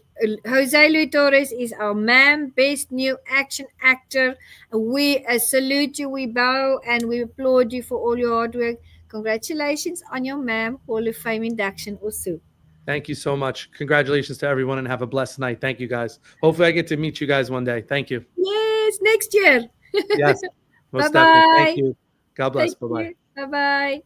Jose Luis Torres is our MMAM best new action actor. We salute you, we bow, and we applaud you for all your hard work. Congratulations on your MMAM Hall of Fame induction also. Thank you so much. Congratulations to everyone and have a blessed night. Thank you, guys. Hopefully I get to meet you guys one day. Thank you. Yes, next year. Yes. Most Bye-bye. definitely. Thank you. God bless. Bye-bye. Bye-bye.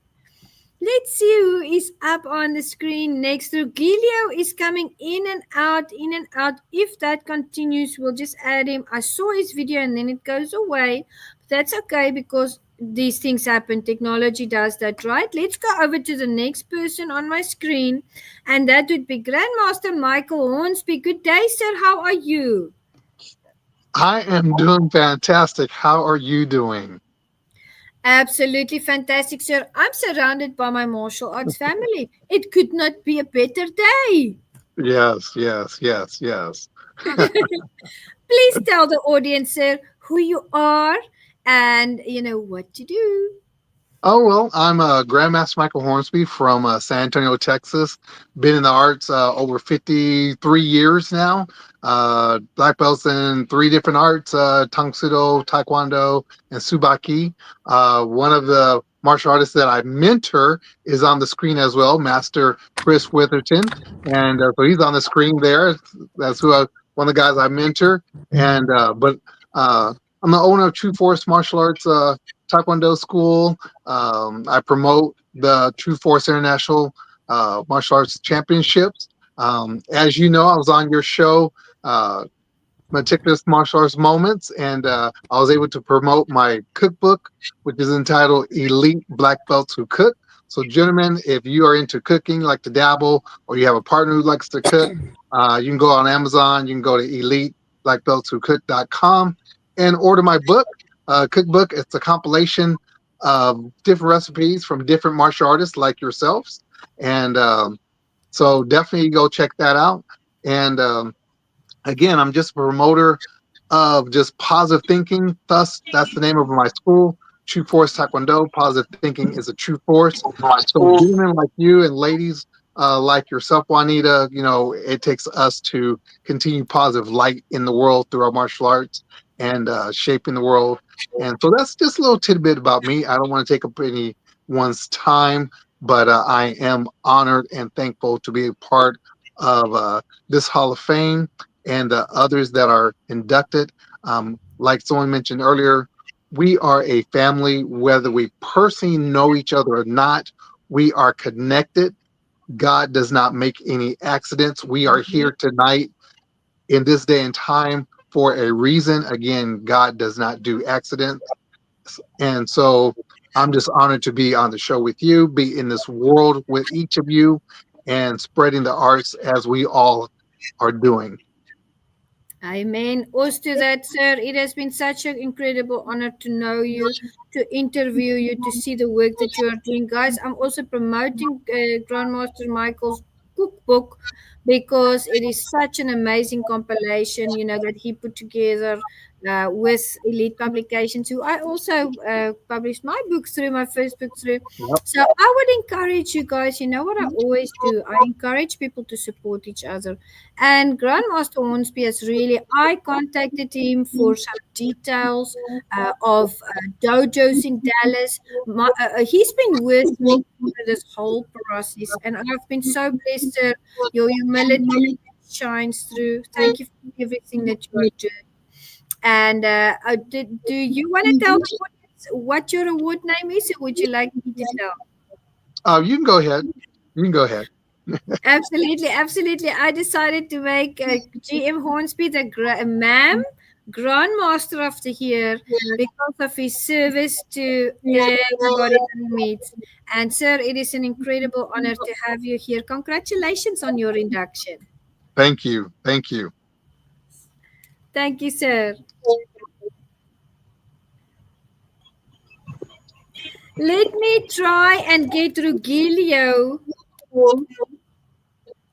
Let's see who is up on the screen next. Rugilio is coming in and out, in and out. If that continues, we'll just add him. I saw his video and then it goes away. That's okay because these things happen. Technology does that, right? Let's go over to the next person on my screen, and that would be Grandmaster Michael Hornsby. Good day, sir. How are you? I am doing fantastic. How are you doing? Absolutely fantastic, sir. I'm surrounded by my martial arts family. It could not be a better day. Yes, yes, yes, yes. Please tell the audience, sir, who you are and what to do. Oh, well, I'm Grandmaster Michael Hornsby from San Antonio, Texas. Been in the arts over 53 years now. Black belts in 3 different arts, Tang Sudo, Taekwondo, and Subaki. One of the martial artists that I mentor is on the screen as well, Master Chris Witherton. And so he's on the screen there. That's one of the guys I mentor. And but I'm the owner of True Force Martial Arts Taekwondo School. I promote the True Force International Martial Arts Championships. As you know, I was on your show, Meticulous Martial Arts Moments, and I was able to promote my cookbook, which is entitled Elite Black Belts Who Cook. So, gentlemen, if you are into cooking, like to dabble, or you have a partner who likes to cook, you can go on Amazon. You can go to EliteBlackBeltsWhoCook.com and order my book, cookbook. It's a compilation of different recipes from different martial artists like yourselves, and so definitely go check that out. And again, I'm just a promoter of just positive thinking. Thus, that's the name of my school, True Force Taekwondo. Positive thinking is a true force. So, gentlemen like you and ladies like yourself, Juanita, it takes us to continue positive light in the world through our martial arts and shaping the world. And so that's just a little tidbit about me. I don't want to take up anyone's time, but I am honored and thankful to be a part of this Hall of Fame and others that are inducted. Like someone mentioned earlier, we are a family, whether we personally know each other or not. We are connected. God does not make any accidents. We are here tonight in this day and time for a reason. Again, God does not do accidents. And so I'm just honored to be on the show with you, be in this world with each of you, and spreading the arts as we all are doing. Amen. Also to that, sir, it has been such an incredible honor to know you, to interview you, to see the work that you are doing. Guys, I'm also promoting Grandmaster Michael's cookbook because it is such an amazing compilation, that he put together with Elite Publications, who I also published my book through, my first book through. Yep. So I would encourage you guys, you know what I always do? I encourage people to support each other. And Grandmaster Hornsby has I contacted him for some details of dojos in Dallas. He's been with me through this whole process, and I've been so blessed. Sir. Your humility shines through. Thank you for everything that you are doing. And do you want to tell the audience what your award name is, or would you like me to tell? You can go ahead. You can go ahead. Absolutely, absolutely. I decided to make GM Hornsby the MMAM Grandmaster of the Year because of his service to everybody that he meets. And sir, it is an incredible honor to have you here. Congratulations on your induction. Thank you. Thank you. Thank you, sir. Let me try and get Rugilio.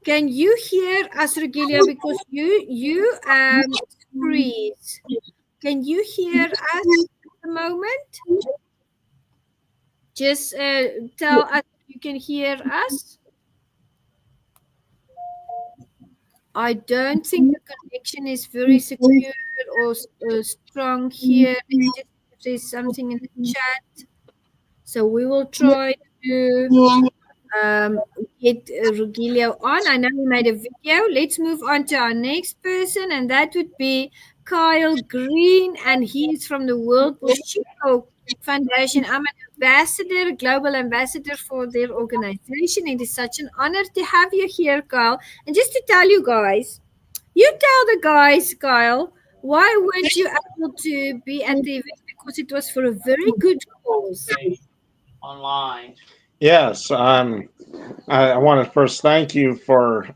Can you hear us, Rugilio? Because you freeze. Can you hear us at the moment? Just tell us if you can hear us. I don't think the connection is very secure or strong here. Let's just if there's something in the chat. So we will try to get Rugilio on. I know we made a video. Let's move on to our next person, and that would be Kyle Green, and he is from the World Bushido Foundation. I'm an ambassador, global ambassador for their organization. It is such an honor to have you here, Kyle. And just to tell you guys, you tell the guys, Kyle, why weren't you able to be at the event? Because it was for a very good cause. Online. Yes, I want to first thank you for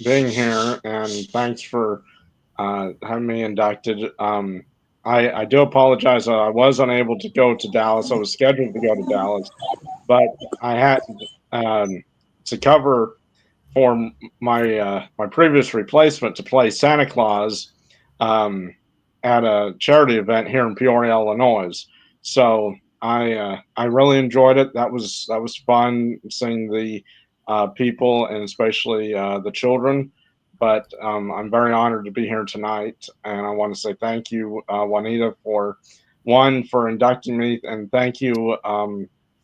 being here, and thanks for having me inducted. I do apologize that I was unable to go to Dallas. I was scheduled to go to Dallas, but I had to cover for my previous replacement to play Santa Claus at a charity event here in Peoria, Illinois. So I really enjoyed it. That was fun seeing the people and especially the children. But I'm very honored to be here tonight, and I want to say thank you, Juanita, for inducting me, and thank you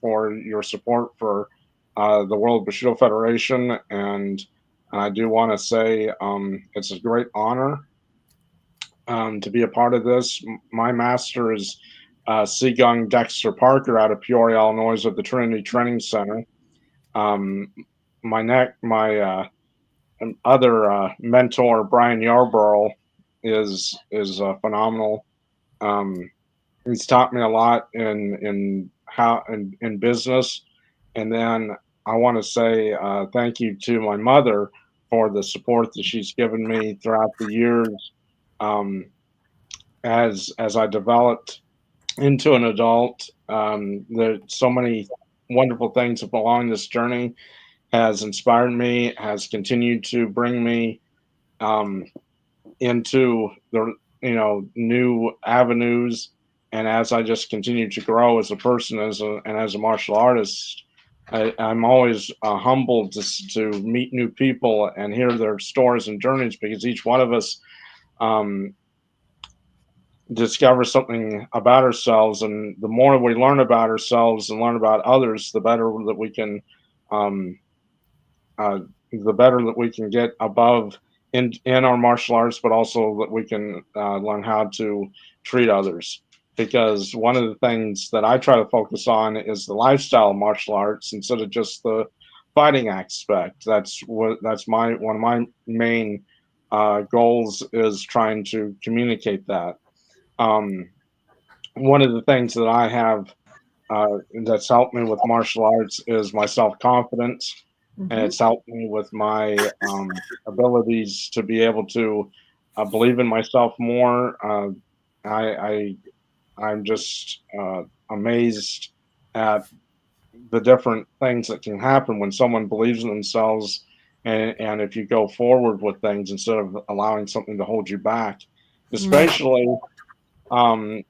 for your support for the World Bushido Federation. And I do want to say it's a great honor to be a part of this. My master is Seagung Dexter Parker out of Peoria, Illinois, at the Trinity Training Center. My other mentor, Brian Yarborough, is phenomenal. He's taught me a lot in business. And then I want to say thank you to my mother for the support that she's given me throughout the years as I developed into an adult. There's so many wonderful things along this journey has inspired me, has continued to bring me into the new avenues. And as I just continue to grow as a person, as a martial artist, I'm always humbled to meet new people and hear their stories and journeys, because each one of us discover something about ourselves, and the more we learn about ourselves and learn about others, the better that we can get above in our martial arts, but also that we can learn how to treat others. Because one of the things that I try to focus on is the lifestyle of martial arts instead of just the fighting aspect. That's one of my main goals, is trying to communicate that. One of the things that I have that's helped me with martial arts is my self-confidence. And it's helped me with my abilities to be able to believe in myself more. I'm just amazed at the different things that can happen when someone believes in themselves, and if you go forward with things instead of allowing something to hold you back. Especially, one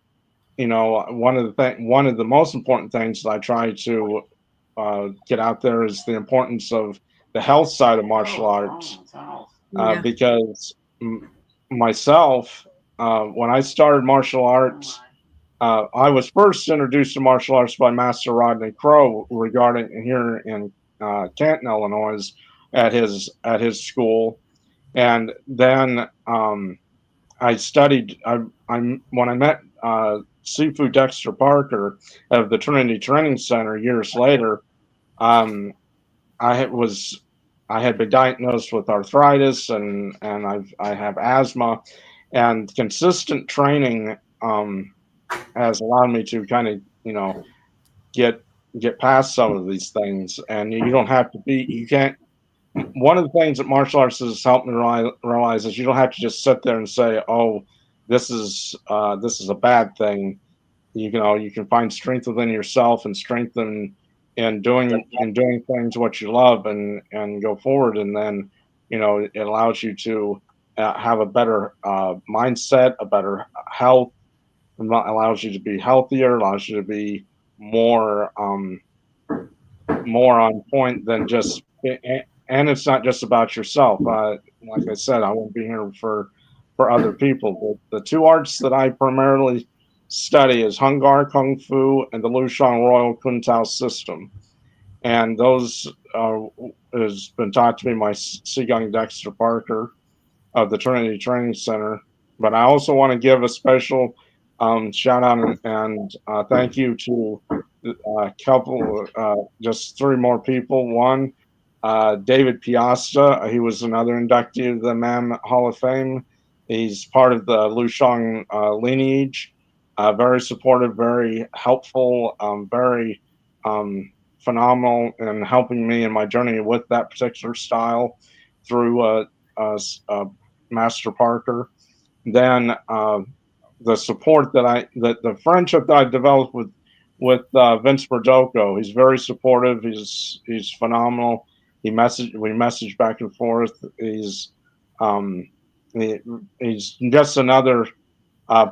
of the most important things that I try to get out there is the importance of the health side of martial arts. Because myself, when I started martial arts, I was first introduced to martial arts by Master Rodney Crow regarding here in Canton, Illinois, at his school. And then I studied. When I met Sifu Dexter Parker of the Trinity Training Center years later, I had been diagnosed with arthritis, and I have asthma, and consistent training has allowed me to kind of get past some of these things. And you don't have to be you can't one of the things that martial arts has helped me realize is you don't have to just sit there and say, oh, this is a bad thing. You can find strength within yourself, and strength in doing things what you love, and go forward. And then it allows you to have a better mindset, a better health. Allows you to be healthier, allows you to be more on point than just. And it's not just about yourself. Like I said, I won't be here for other people. But the two arts that I primarily study is Hung Gar Kung Fu and the Lushang Royal Kun Tao system. And those has been taught to me by Seagung Dexter Parker of the Trinity Training Center. But I also want to give a special shout out and thank you to a couple, just three more people. One, David Piasta. He was another inductee of the MMAM Hall of Fame. He's part of the Lushong lineage. Very supportive, very helpful, very phenomenal in helping me in my journey with that particular style through Master Parker. Then the support that the friendship that I developed with Vince Perdoco. He's very supportive. He's phenomenal. We message back and forth. Um, he's just another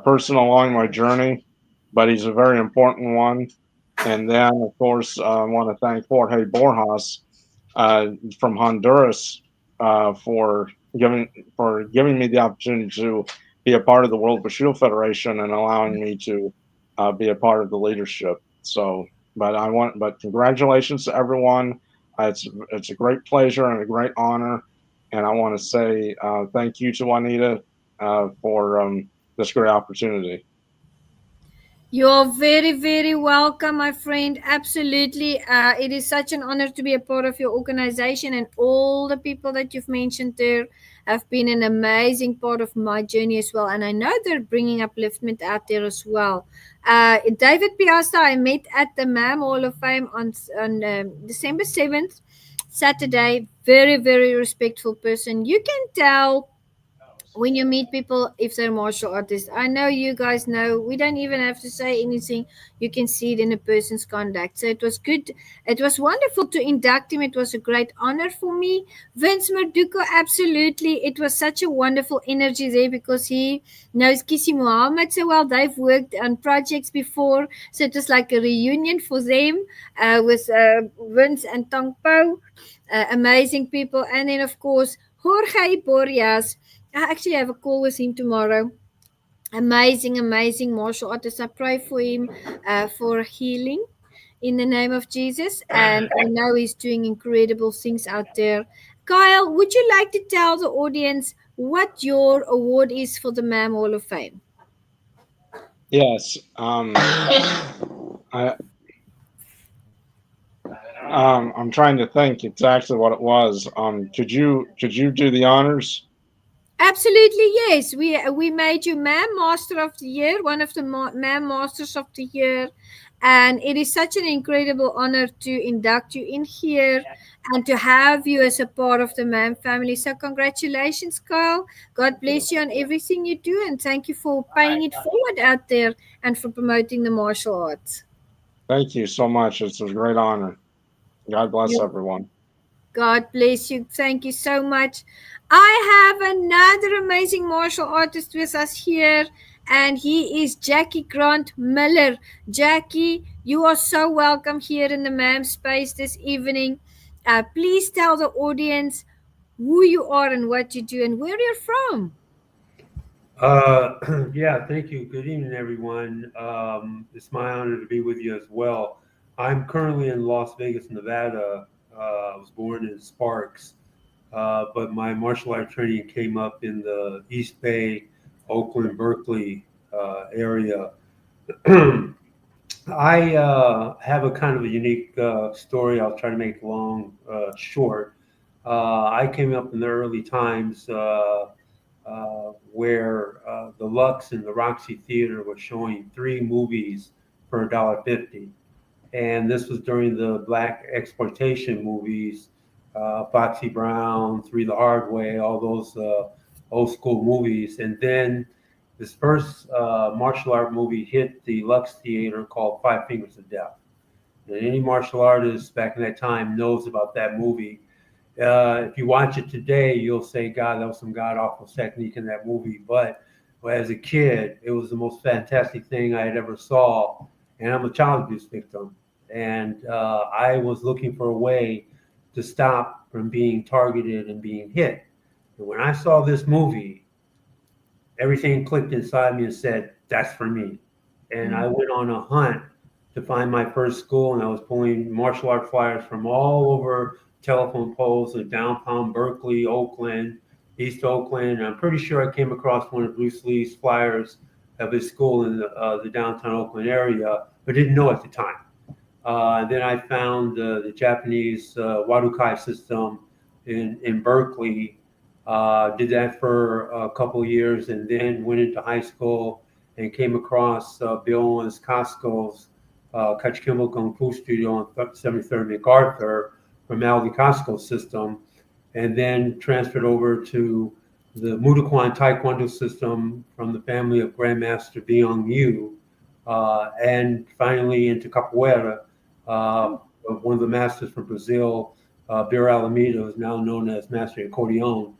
person along my journey, but he's a very important one. And then, of course, I want to thank Jorge Borjas from Honduras for giving me the opportunity to be a part of the World Bushido Federation and allowing me to be a part of the leadership. So, but congratulations to everyone. It's a great pleasure and a great honor, and I want to say thank you to Juanita for this great opportunity. You're very, very welcome, my friend. Absolutely. It is such an honor to be a part of your organization, and all the people that you've mentioned there have been an amazing part of my journey as well. And I know they're bringing upliftment out there as well. David Piasta, I met at the MAM Hall of Fame on December 7th, Saturday. Very, very respectful person. You can tell when you meet people if they're martial artists. I know you guys know, we don't even have to say anything. You can see it in a person's conduct. So it was good. It was wonderful to induct him. It was a great honor for me. Vince Merduko, absolutely. It was such a wonderful energy there because he knows Kissy Muhammad so well. They've worked on projects before, so it was like a reunion for them with Vince and Tong Po. Amazing people. And then of course Jorge Borjas. I actually have a call with him tomorrow. Amazing, amazing martial artist. I pray for him for healing in the name of Jesus. And I know he's doing incredible things out there. Kyle, would you like to tell the audience what your award is for the MAM Hall of Fame? Yes. I'm trying to think exactly what it was. Could you do the honors? Absolutely, yes. We made you MAM Master of the Year, one of the MAM Masters of the Year, and it is such an incredible honor to induct you in here and to have you as a part of the MAM family. So congratulations, Kyle. God bless you on everything you do, and thank you for paying it forward out there and for promoting the martial arts. Thank you so much. It's a great honor. God bless everyone. God bless you. Thank you so much. I have another amazing martial artist with us here, and he is Jackie Grant Miller. Jackie, you are so welcome here in the MAM space this evening. Please tell the audience who you are and what you do and where you're from. Yeah, thank you. Good evening, everyone. It's my honor to be with you as well. I'm currently in Las Vegas, Nevada. I was born in Sparks, but my martial art training came up in the East Bay, Oakland, Berkeley area. I have a kind of a unique story. I'll try to make it long, short. I came up in the early times where the Lux and the Roxy Theater was showing 3 movies for $1.50. And this was during the black exploitation movies, Foxy Brown, Three the Hard Way, all those old school movies. And then this first martial art movie hit the Lux Theater called Five Fingers of Death. And any martial artist back in that time knows about that movie. If you watch it today, you'll say, God, that was some god awful technique in that movie. But as a kid, it was the most fantastic thing I had ever saw. And I'm a child abuse victim. And I was looking for a way to stop from being targeted and being hit. And when I saw this movie, everything clicked inside me and said, that's for me. And I went on a hunt to find my first school, and I was pulling martial art flyers from all over telephone poles in downtown Berkeley, Oakland, East Oakland. And I'm pretty sure I came across one of Bruce Lee's flyers of his school in the downtown Oakland area, but didn't know at the time. Then I found the Japanese Warukai system in Berkeley. Did that for a couple of years, and then went into high school and came across Bill Owens Costco's Kachikimbo Kung Fu Studio on 73rd MacArthur from Aldi Costco's system, and then transferred over to the Mudokan Taekwondo system from the family of Grandmaster Byung Yu, and finally into Capoeira. One of the masters from Brazil, Bir Alameda, who is now known as Master Accordion,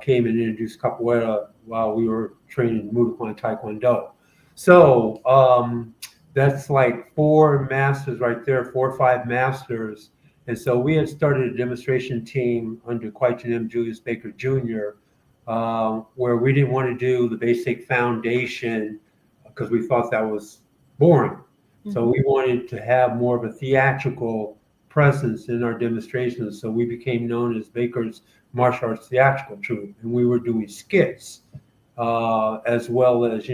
came and introduced Capoeira while we were training Mudokan Taekwondo. So that's like 4 masters right there, 4 or 5 masters. And so we had started a demonstration team under Kwaichen M. Julius Baker Jr., where we didn't want to do the basic foundation because we thought that was boring. Mm-hmm. So we wanted to have more of a theatrical presence in our demonstrations. So we became known as Baker's Martial Arts Theatrical Troupe, and we were doing skits, as well as,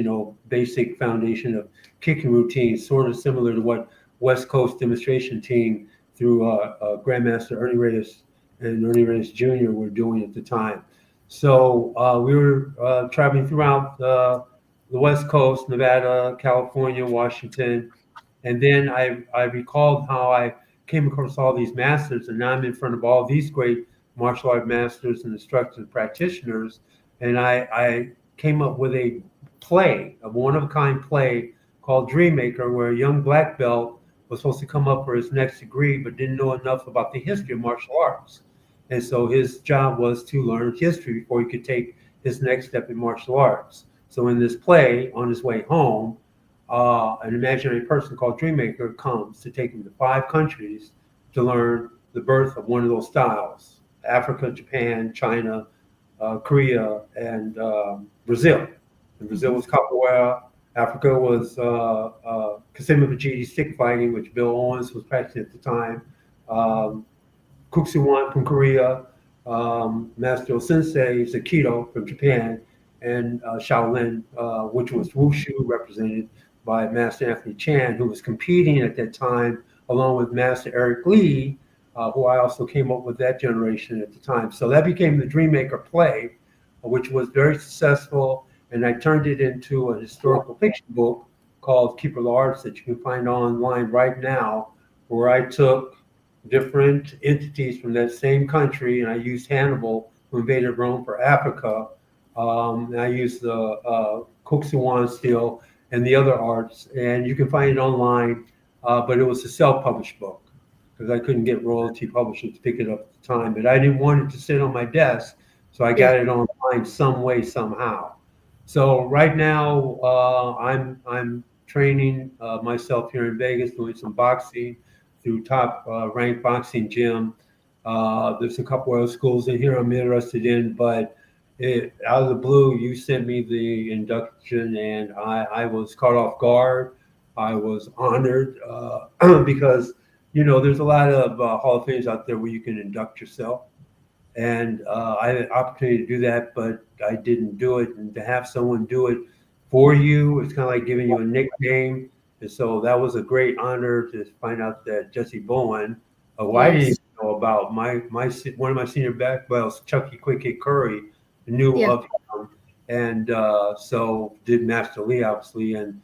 basic foundation of kicking routines, sort of similar to what West Coast demonstration team through Grandmaster Ernie Reyes and Ernie Reyes Jr. were doing at the time. So we were traveling throughout the West Coast, Nevada, California, Washington. And then I recalled how I came across all these masters, and now I'm in front of all these great martial art masters and instructors and practitioners. And I came up with a play, a one-of-a-kind play called Dream Maker, where a young black belt was supposed to come up for his next degree, but didn't know enough about the history of martial arts. And so his job was to learn history before he could take his next step in martial arts. So in this play, on his way home, an imaginary person called Dreammaker comes to take him to 5 countries to learn the birth of one of those styles: Africa, Japan, China, Korea, and Brazil. And Brazil was capoeira. Africa was Kasema Vajidi stick fighting, which Bill Owens was practicing at the time. Kuksuwan from Korea, Master Sensei Aikido from Japan, and Shaolin, which was Wushu, represented by Master Anthony Chan, who was competing at that time along with Master Eric Lee, who I also came up with that generation at the time. So that became the Dreammaker play, which was very successful, and I turned it into a historical fiction book called Keeper of the Arts that you can find online right now, where I took different entities from that same country, and I used Hannibal, who invaded Rome, for Africa. And I used the Kuksuwan steel and the other arts, and you can find it online, but it was a self-published book because I couldn't get royalty publishers to pick it up at the time. But I didn't want it to sit on my desk, so I got it online some way, somehow. So right now, I'm training myself here in Vegas, doing some boxing through top ranked boxing gym. There's a couple of schools in here I'm interested in, but out of the blue, you sent me the induction, and I was caught off guard. I was honored because, there's a lot of Hall of Fames out there where you can induct yourself. And I had an opportunity to do that, but I didn't do it. And to have someone do it for you, it's kind of like giving you a nickname. And so that was a great honor to find out that Jesse Bowen, who I didn't even know about, one of my senior black belts, Chucky Quick Hit Curry, knew of him. And so did Master Lee, obviously. And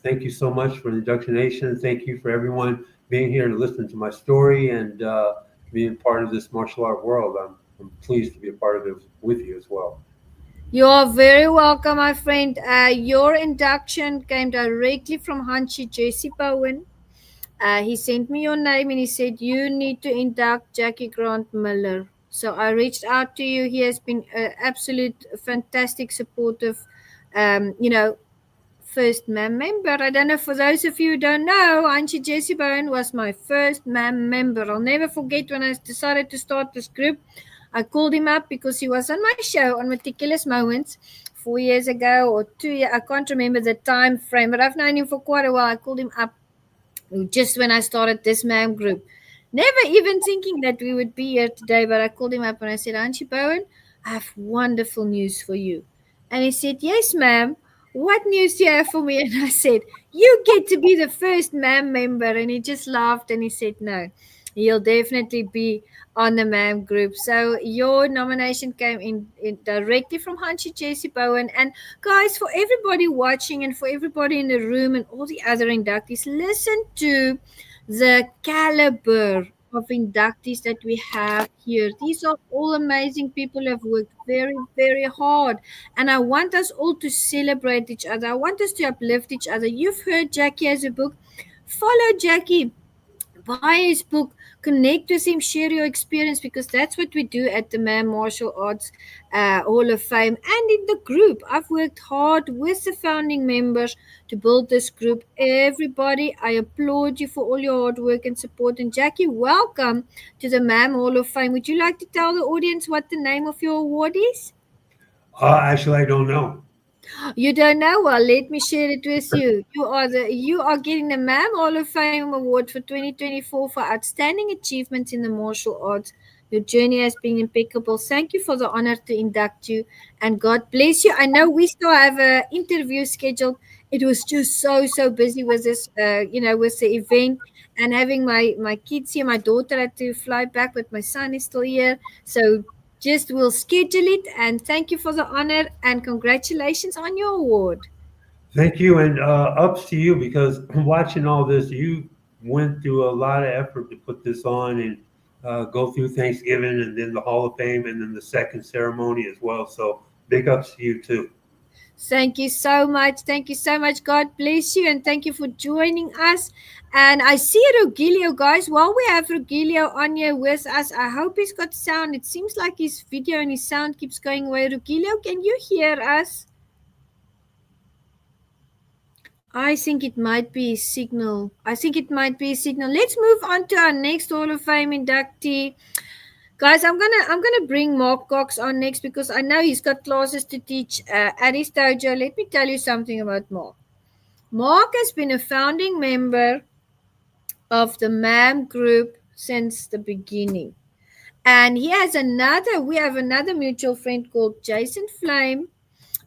thank you so much for the Induction Nation. Thank you for everyone being here to listen to my story and being part of this martial art world. I'm pleased to be a part of it with you as well. You are very welcome, my friend. Your induction came directly from Hanshi Jesse Bowen. He sent me your name and he said, you need to induct Jackie Grant Miller. So I reached out to you. He has been an absolute fantastic, supportive, first MAM member. I don't know, for those of you who don't know, Angie Jesse Bowen was my first MAM member. I'll never forget when I decided to start this group. I called him up because he was on my show on Meticulous Moments 4 years ago or 2 years. I can't remember the time frame, but I've known him for quite a while. I called him up just when I started this MAM group. Never even thinking that we would be here today, but I called him up and I said, Angie Bowen, I have wonderful news for you. And he said, yes, ma'am. what news do you have for me? And I said, you get to be the first MAM member. And he just laughed and he said, no, he'll definitely be on the MAM group. So your nomination came in directly from Hanshi Jesse Bowen. And guys, for everybody watching and for everybody in the room and all the other inductees, listen to the caliber of inductees that we have here. These are all amazing people who have worked very, very hard. And I want us all to celebrate each other. I want us to uplift each other. You've heard Jackie has a book. Follow Jackie, buy his book, connect with him, share your experience, because that's what we do at the MAM Martial Arts Hall of Fame and in the group. I've worked hard with the founding members to build this group. Everybody, I applaud you for all your hard work and support. And Jackie, welcome to the MAM Hall of Fame. Would you like to tell the audience what the name of your award is? Actually, I don't know. You don't know? Well, let me share it with you. You are getting the MAM Hall of Fame Award for 2024 for outstanding achievements in the martial arts. Your journey has been impeccable. Thank you for the honor to induct you, and God bless you. I know we still have an interview scheduled. It was just so busy with this, with the event and having my kids here. My daughter had to fly back, but my son is still here. So just we'll schedule it, and thank you for the honor and congratulations on your award. Thank you, and ups to you, because watching all this, you went through a lot of effort to put this on and go through Thanksgiving and then the Hall of Fame and then the second ceremony as well. So big ups to you too. Thank you so much. Thank you so much. God bless you, and thank you for joining us. And I see Rogelio, guys. While we have Rogelio on here with us, I hope he's got sound. It seems like his video and his sound keeps going away. Rogelio, can you hear us? I think it might be a signal. Let's move on to our next Hall of Fame inductee. Guys, I'm gonna bring Mark Cox on next because I know he's got classes to teach at his dojo. Let me tell you something about Mark. Mark has been a founding member of the MAM group since the beginning. And we have another mutual friend called Jason Flame,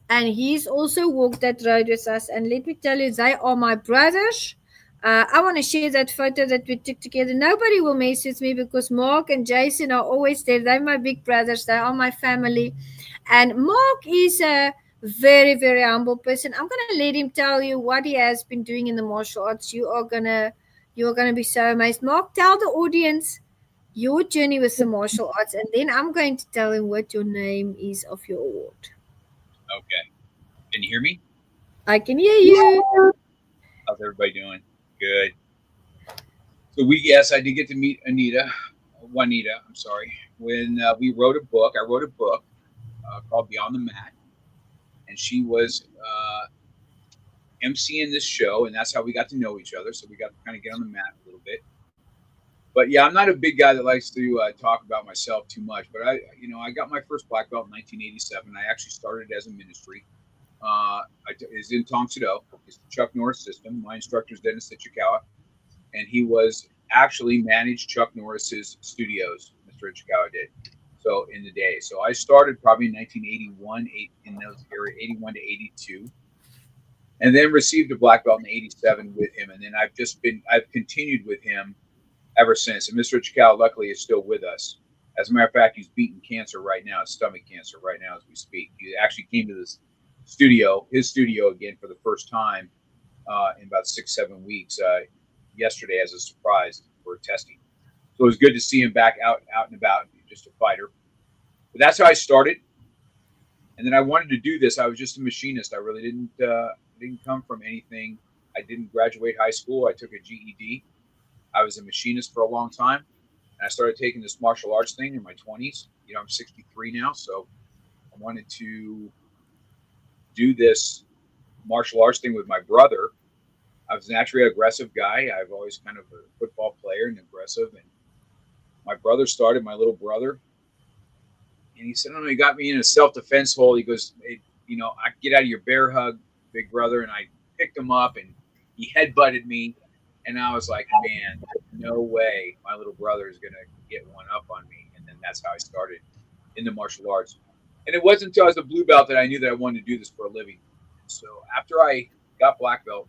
and he's also walked that road with us. And let me tell you, they are my brothers. I want to share that photo that we took together. Nobody will mess with me because Mark and Jason are always there. They're my big brothers. They are my family. And Mark is a very, very humble person. I'm gonna let him tell you what he has been doing in the martial arts. You're gonna be so amazed. Mark, tell the audience your journey with the martial arts, and then I'm going to tell him what your name is of your award. Okay. Can you hear me? I can hear you. How's everybody doing? Good. So I did get to meet Juanita, I'm sorry, when we wrote a book. I wrote a book called Beyond the Mat, and she was emceeing this show, and that's how we got to know each other. So we got to kind of get on the mat a little bit. But yeah, I'm not a big guy that likes to talk about myself too much. But I got my first black belt in 1987. I actually started as a ministry. Is in Tong Sado. It's the Chuck Norris system. My instructor is Dennis Ichikawa, and he was actually managed Chuck Norris's studios. Mr. Ichikawa did. So in the day. So I started probably in 1981, in those area, 81 to 82. And then received a black belt in 87 with him. And then I've continued with him ever since. And Mr. Ichikawa, luckily, is still with us. As a matter of fact, he's beating cancer right now, stomach cancer right now as we speak. He actually came to his studio again for the first time in about 6-7 weeks yesterday as a surprise for testing. So it was good to see him back out and about, just a fighter. But that's how I started. And then I wanted to do this. I was just a machinist. I really didn't come from anything. I didn't graduate high school. I took a GED. I was a machinist for a long time. And I started taking this martial arts thing in my 20s. I'm 63 now, so I wanted to do this martial arts thing with my brother. I was naturally an aggressive guy. I've always kind of a football player and aggressive. And my brother started, my little brother. And he said, "Oh, no, he got me in a self-defense hole." He goes, "Hey, I get out of your bear hug, big brother." And I picked him up and he headbutted me. And I was like, man, no way my little brother is going to get one up on me. And then that's how I started in the martial arts. And it wasn't until I was a blue belt that I knew that I wanted to do this for a living. So after I got black belt,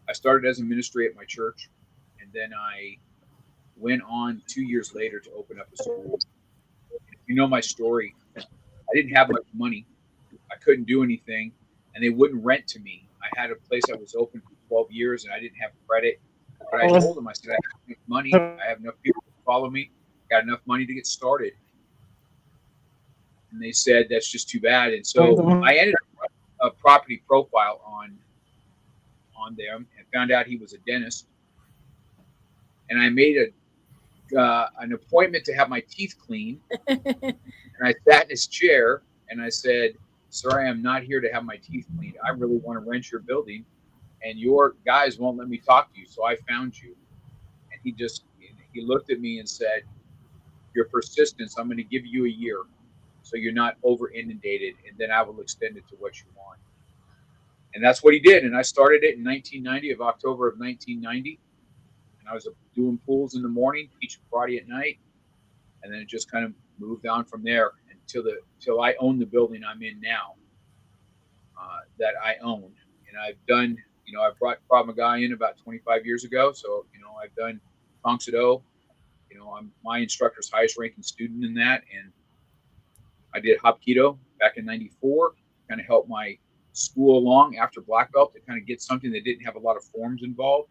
I started as a ministry at my church, and then I went on 2 years later to open up a school. If you know my story, I didn't have much money. I couldn't do anything, and they wouldn't rent to me. I had a place that was open for 12 years, and I didn't have credit. But I told them, I said, I have enough money. I have enough people to follow me. I got enough money to get started. And they said, that's just too bad. And so I ended up a property profile on there and found out he was a dentist. And I made an appointment to have my teeth cleaned. And I sat in his chair and I said, sir, I am not here to have my teeth cleaned. I really want to rent your building, and your guys won't let me talk to you. So I found you. And he looked at me and said, your persistence, I'm going to give you a year so you're not over inundated, and then I will extend it to what you want. And that's what he did. And I started it in 1990, of October of 1990. And I was doing pools in the morning, teaching karate at night. And then it just kind of moved on from there until I own the building I'm in now, that I own. And I've done, I brought Krav Maga in about 25 years ago. So, I've done Tong Soo Do. I'm my instructor's highest ranking student in that. And I did Hapkido back in 94, kind of helped my school along after black belt to kind of get something that didn't have a lot of forms involved.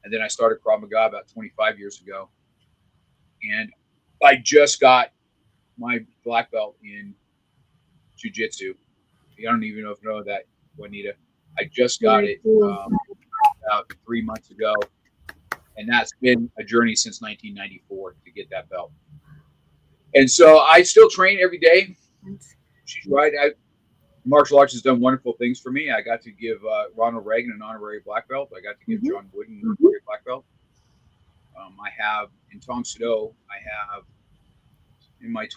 And then I started Krav Maga about 25 years ago. And I just got my black belt in jiu-jitsu. I don't even know if you know that, Juanita. I just got it about 3 months ago. And that's been a journey since 1994 to get that belt. And so I still train every day. She's right. Martial arts has done wonderful things for me. I got to give Ronald Reagan an honorary black belt. I got to give John Wooden an honorary black belt. I have in Tong Soo Do, I have in my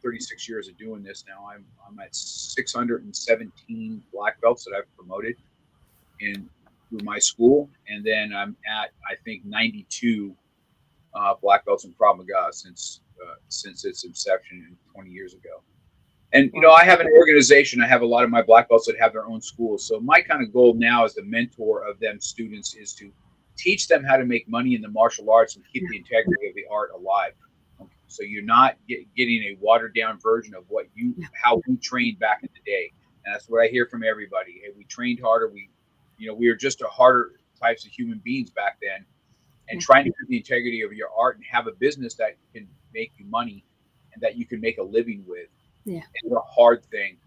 36 years of doing this now, I'm at 617 black belts that I've promoted through my school, and then I'm at, I think, 92 black belts in Krav Maga since its inception 20 years ago. And I have an organization. I have a lot of my black belts that have their own schools. So my kind of goal now as the mentor of them students is to teach them how to make money in the martial arts and keep the integrity of the art alive. Okay. So you're not getting a watered down version of how we trained back in the day. And that's what I hear from everybody. Hey, we trained harder. We were just a harder types of human beings back then, and trying to keep the integrity of your art and have a business that can make you money and that you can make a living with. Yeah. It's a hard thing.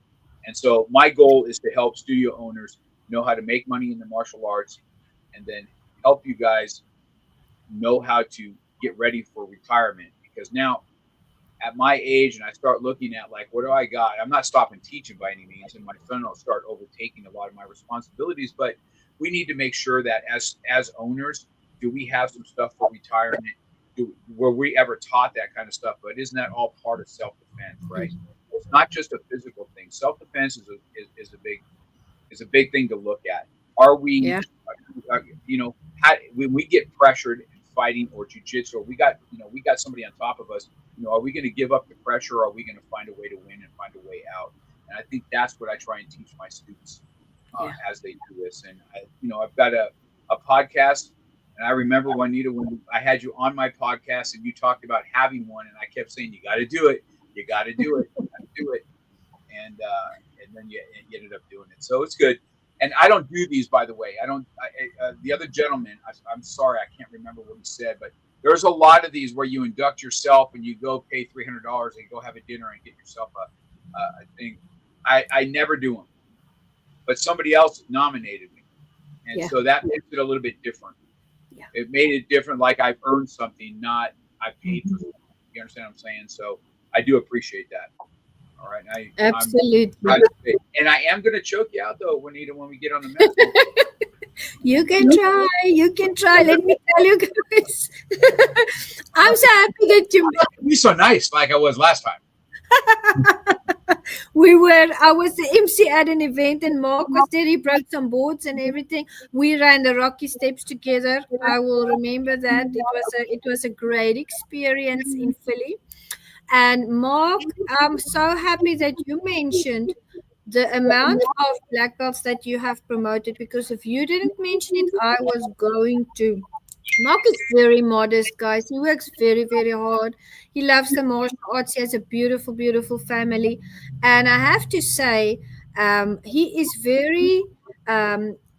And so my goal is to help studio owners know how to make money in the martial arts, and then help you guys know how to get ready for retirement. Because now at my age, and I start looking at like, what do I got? I'm not stopping teaching by any means, and my son will start overtaking a lot of my responsibilities, but we need to make sure that as owners, do we have some stuff for retirement? Were we ever taught that kind of stuff? But isn't that all part of self-defense, right? It's not just a physical thing. Self-defense is a big thing to look at. Are we, when we get pressured in fighting or jujitsu, or we got somebody on top of us, are we going to give up the pressure, or are we going to find a way to win and find a way out? And I think that's what I try and teach my students as they do this. And I've got a podcast. And I remember, Juanita, when I had you on my podcast and you talked about having one, and I kept saying, you got to do it. You got to do it. You got to do it. And then you ended up doing it. So it's good. And I don't do these, by the way. The other gentleman, I'm sorry, I can't remember what he said, but there's a lot of these where you induct yourself and you go pay $300 and go have a dinner and get yourself a thing. I never do them. But somebody else nominated me. And so that makes it a little bit different. Yeah. It made it different, like I've earned something, not I paid for something. You understand what I'm saying? So I do appreciate that. All right. Absolutely. And I am going to choke you out, though, Juanita, when we get on the mat. You can try. You can try. Let me tell you guys. I'm so happy that you be so nice like I was last time. I was the MC at an event, and Mark was there. He broke some boards and everything. We ran the Rocky Steps together. I will remember that. It was a great experience in Philly. And Mark, I'm so happy that you mentioned the amount of black belts that you have promoted, because if you didn't mention it, I was going to. Mark is very modest, guys. He works very, very hard. He loves the martial arts. He has a beautiful, beautiful family. And I have to say, he is very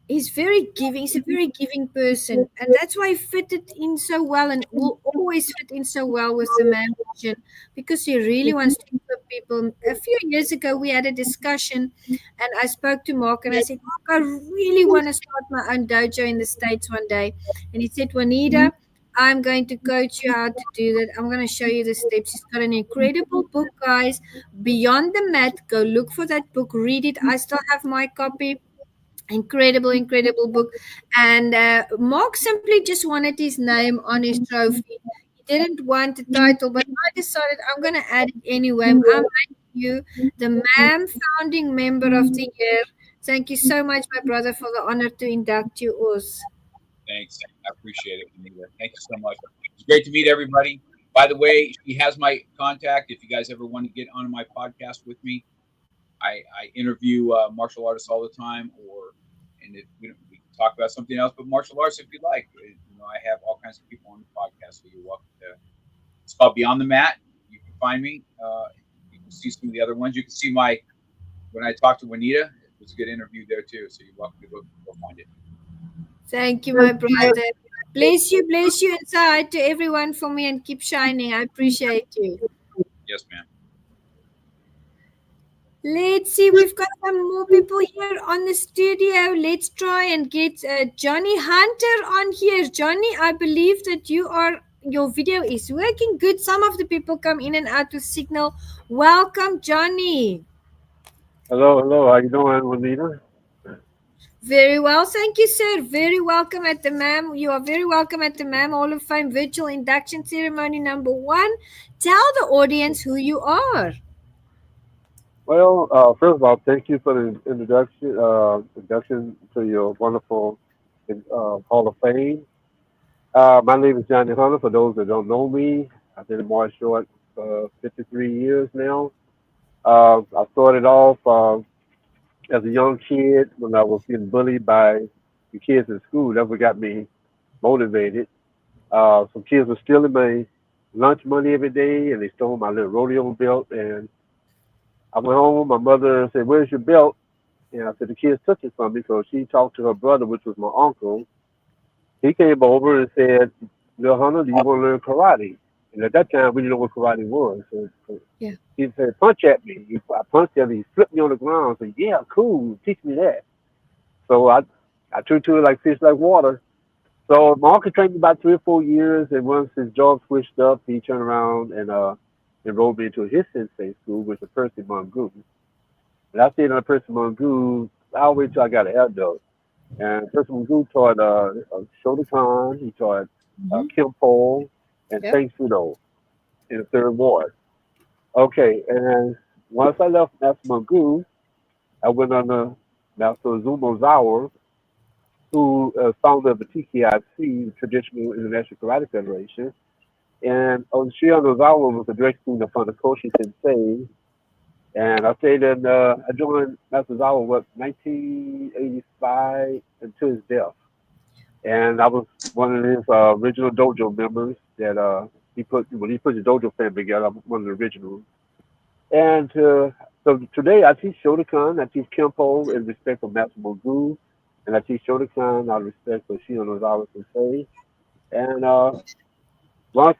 he's very giving. He's a very giving person. And that's why he fitted in so well and will always fit in so well with the man vision, because he really wants to help people. A few years ago, we had a discussion and I spoke to Mark and I said, Mark, I really want to start my own dojo in the States one day. And he said, Juanita, I'm going to coach you how to do that. I'm going to show you the steps. He's got an incredible book, guys. Beyond the Mat. Go look for that book. Read it. I still have my copy. Incredible, incredible book. And Mark simply just wanted his name on his trophy. He didn't want the title, but I decided I'm going to add it anyway. I'm making you the MAM founding member of the year. Thank you so much, my brother, for the honor to induct you, Oz. Thanks. I appreciate it, Anita. Thank you so much. It's great to meet everybody. By the way, she has my contact. If you guys ever want to get on my podcast with me, I interview martial artists all the time, and if we can talk about something else but martial arts if you'd like. I have all kinds of people on the podcast, so you're welcome to. It's called Beyond the Mat. You can find me. You can see some of the other ones. You can see when I talked to Juanita, it was a good interview there too. So you're welcome to go find it. Thank you, my brother. Bless you inside to everyone for me and keep shining. I appreciate you. Yes, ma'am. Let's see, we've got some more people here on the studio. Let's try and get Johnny Hunter on here. Johnny, I believe that your video is working good. Some of the people come in and out with signal. Welcome, Johnny. Hello. How you doing, Juanita? Very well. Thank you, sir. Very welcome at the MAM. You are very welcome at the MAM Hall of Fame virtual induction ceremony #1. Tell the audience who you are. Well, first of all, thank you for the introduction to your wonderful Hall of Fame. My name is Johnny Hunter. For those that don't know me, I've been in martial arts for 53 years now. I started off as a young kid when I was getting bullied by the kids in school. That's what got me motivated. Some kids were stealing my lunch money every day, and they stole my little rodeo belt. And I went home. My mother said, "Where's your belt?" And I said, "The kids took it from me." So she talked to her brother, which was my uncle. He came over and said, "Little Hunter, do you want to learn karate?" And at that time, we didn't know what karate was. So Yeah. he said, "Punch at me." I punched at him. He flipped me on the ground. I said, "Yeah, cool. Teach me that." So I took to it like fish like water. So my uncle trained me about 3 or 4 years, and once his job switched up, he turned around and enrolled me into his sensei school, which was Percy Mongoose. And I stayed on a Percy Mongoose all the way till I got an adult. And Percy Mongoose taught Shotokan, he taught Kimpo, and Yep. Tang Sudo in the third ward. Okay, and once I left Master Mongoose, I went under Master Zumozawa, who founder of the TKIC, Traditional International Karate Federation. And Shion Ozawa was the direct student of Funakoshi Sensei. And I stayed I joined Master Ozawa, 1985 until his death. And I was one of his original dojo members that when he put the dojo family together, I'm one of the originals. And so today I teach Shotokan, I teach Kimpo in respect for Master Mogu, and I teach Shotokan out of respect for Shion Ozawa Sensei. And once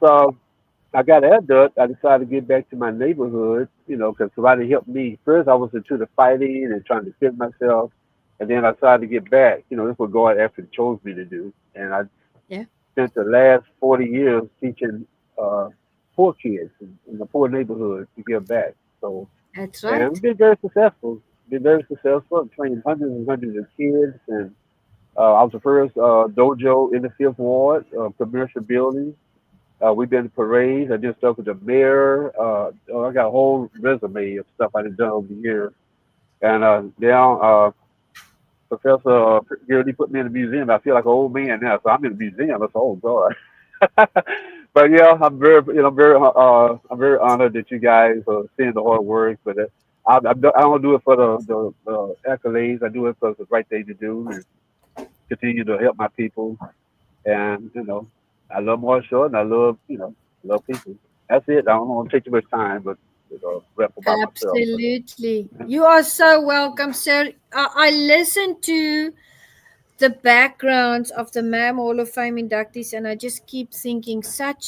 I got adult, I decided to get back to my neighborhood, because karate helped me. First, I was into the fighting and trying to fit myself. And then I decided to get back. This is what God actually chose me to do. And I Yeah. spent the last 40 years teaching poor kids in the poor neighborhood to give back. So, That's and right. we've been very successful. Been very successful. I've trained hundreds and hundreds of kids. And I was the first dojo in the Fifth Ward, commercial building. We've been to parades. I did stuff with the mayor. I got a whole resume of stuff I've done over the years. And now Professor Gildy put me in the museum. I feel like an old man now, so I'm in the museum. That's oh god. But yeah, I'm very honored that you guys are seeing the hard work. But I don't do it for the accolades. I do it because it's the right thing to do and continue to help my people. And I love martial art and I love love people. That's it. I don't want to take too much time, but rap about myself. Absolutely. You are so welcome, sir. I listened to the backgrounds of the MAM Hall of Fame inductees, and I just keep thinking,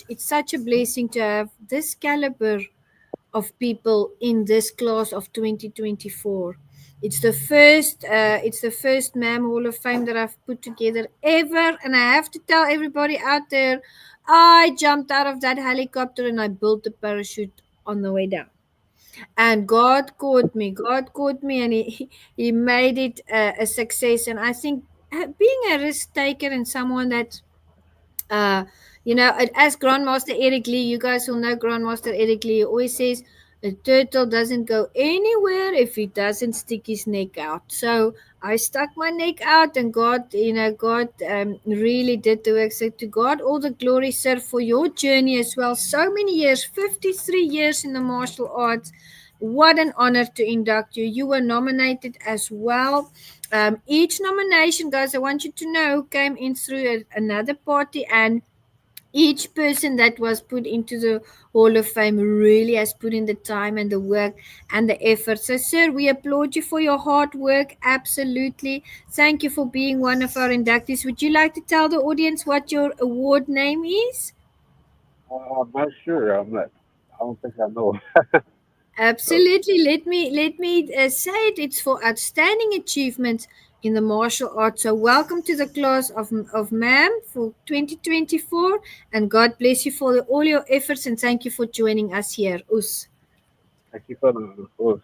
it's such a blessing to have this caliber of people in this class of 2024. It's the first MAM Hall of Fame that I've put together ever, and I have to tell everybody out there, I jumped out of that helicopter and I built the parachute on the way down. And God caught me. God caught me, and he made it a success. And I think being a risk taker and someone that uh, as Grandmaster Eric Lee, you guys will know Grandmaster Eric Lee always says a turtle doesn't go anywhere if he doesn't stick his neck out. So I stuck my neck out, and God really did the work. So to God all the glory, sir, for your journey as well. So many years, 53 years in the martial arts. What an honor to induct you. You were nominated as well. Each nomination, guys, I want you to know, came in through another party, and each person that was put into the Hall of Fame really has put in the time and the work and the effort. So, sir, we applaud you for your hard work. Absolutely. Thank you for being one of our inductees. Would you like to tell the audience what your award name is? I'm not sure. I don't think I know. Absolutely. Let me say it. It's for outstanding achievements in the martial arts. So welcome to the class of MAM for 2024, and God bless you for all your efforts, and thank you for joining us here. Us. Thank you for the.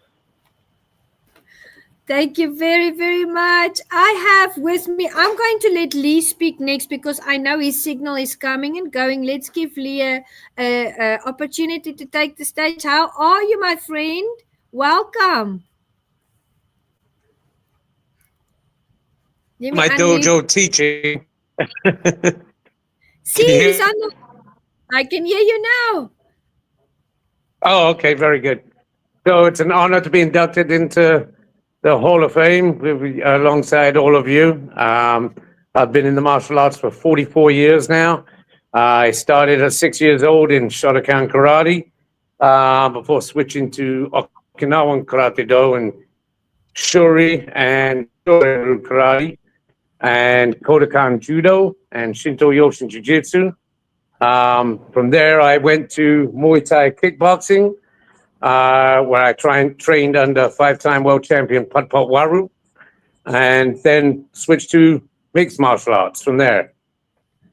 Thank you very, very much. I have with me, I'm going to let Lee speak next because I know his signal is coming and going. Let's give Lee a opportunity to take the stage. How are you, my friend? Welcome. My dojo teaching. See, he's on the. I can hear you now. Oh, okay, very good. So it's an honor to be inducted into the Hall of Fame alongside all of you. I've been in the martial arts for 44 years now. I started at 6 years old in Shotokan Karate before switching to Okinawan Karate Do and Shuri and Shorin Karate and Kodokan Judo and Shinto Yoshin Jiu-Jitsu. From there, I went to Muay Thai kickboxing, where I trained under five-time world champion Pat Waru, and then switched to mixed martial arts from there.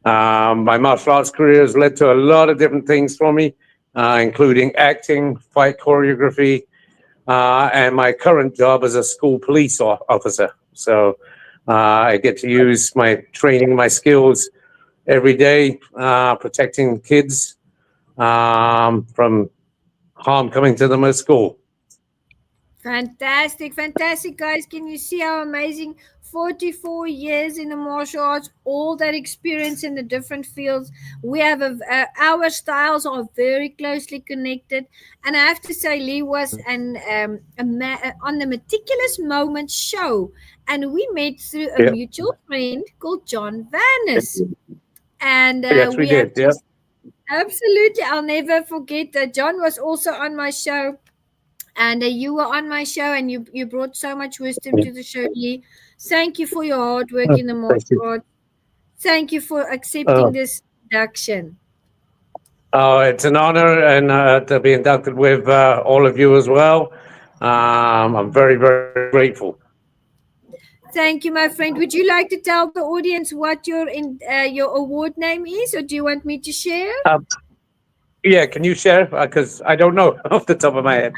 My martial arts career has led to a lot of different things for me, including acting, fight choreography, and my current job as a school police officer. So I get to use my training, my skills every day, protecting kids from harm coming to them at school. Fantastic, fantastic, guys. Can you see how amazing 44 years in the martial arts, all that experience in the different fields? We have our styles are very closely connected. And I have to say, Lee was on the Meticulous Moments show, and we met through a mutual friend called John Vannis. And yes, we did. Yeah. Absolutely. I'll never forget that John was also on my show. And you were on my show, and you brought so much wisdom to the show, Lee. Thank you for your hard work in the martial arts. Thank you for accepting this induction. It's an honor and to be inducted with all of you as well. I'm very, very grateful. Thank you, my friend. Would you like to tell the audience what your award name is, or do you want me to share? Yeah, can you share? Because I don't know off the top of my head.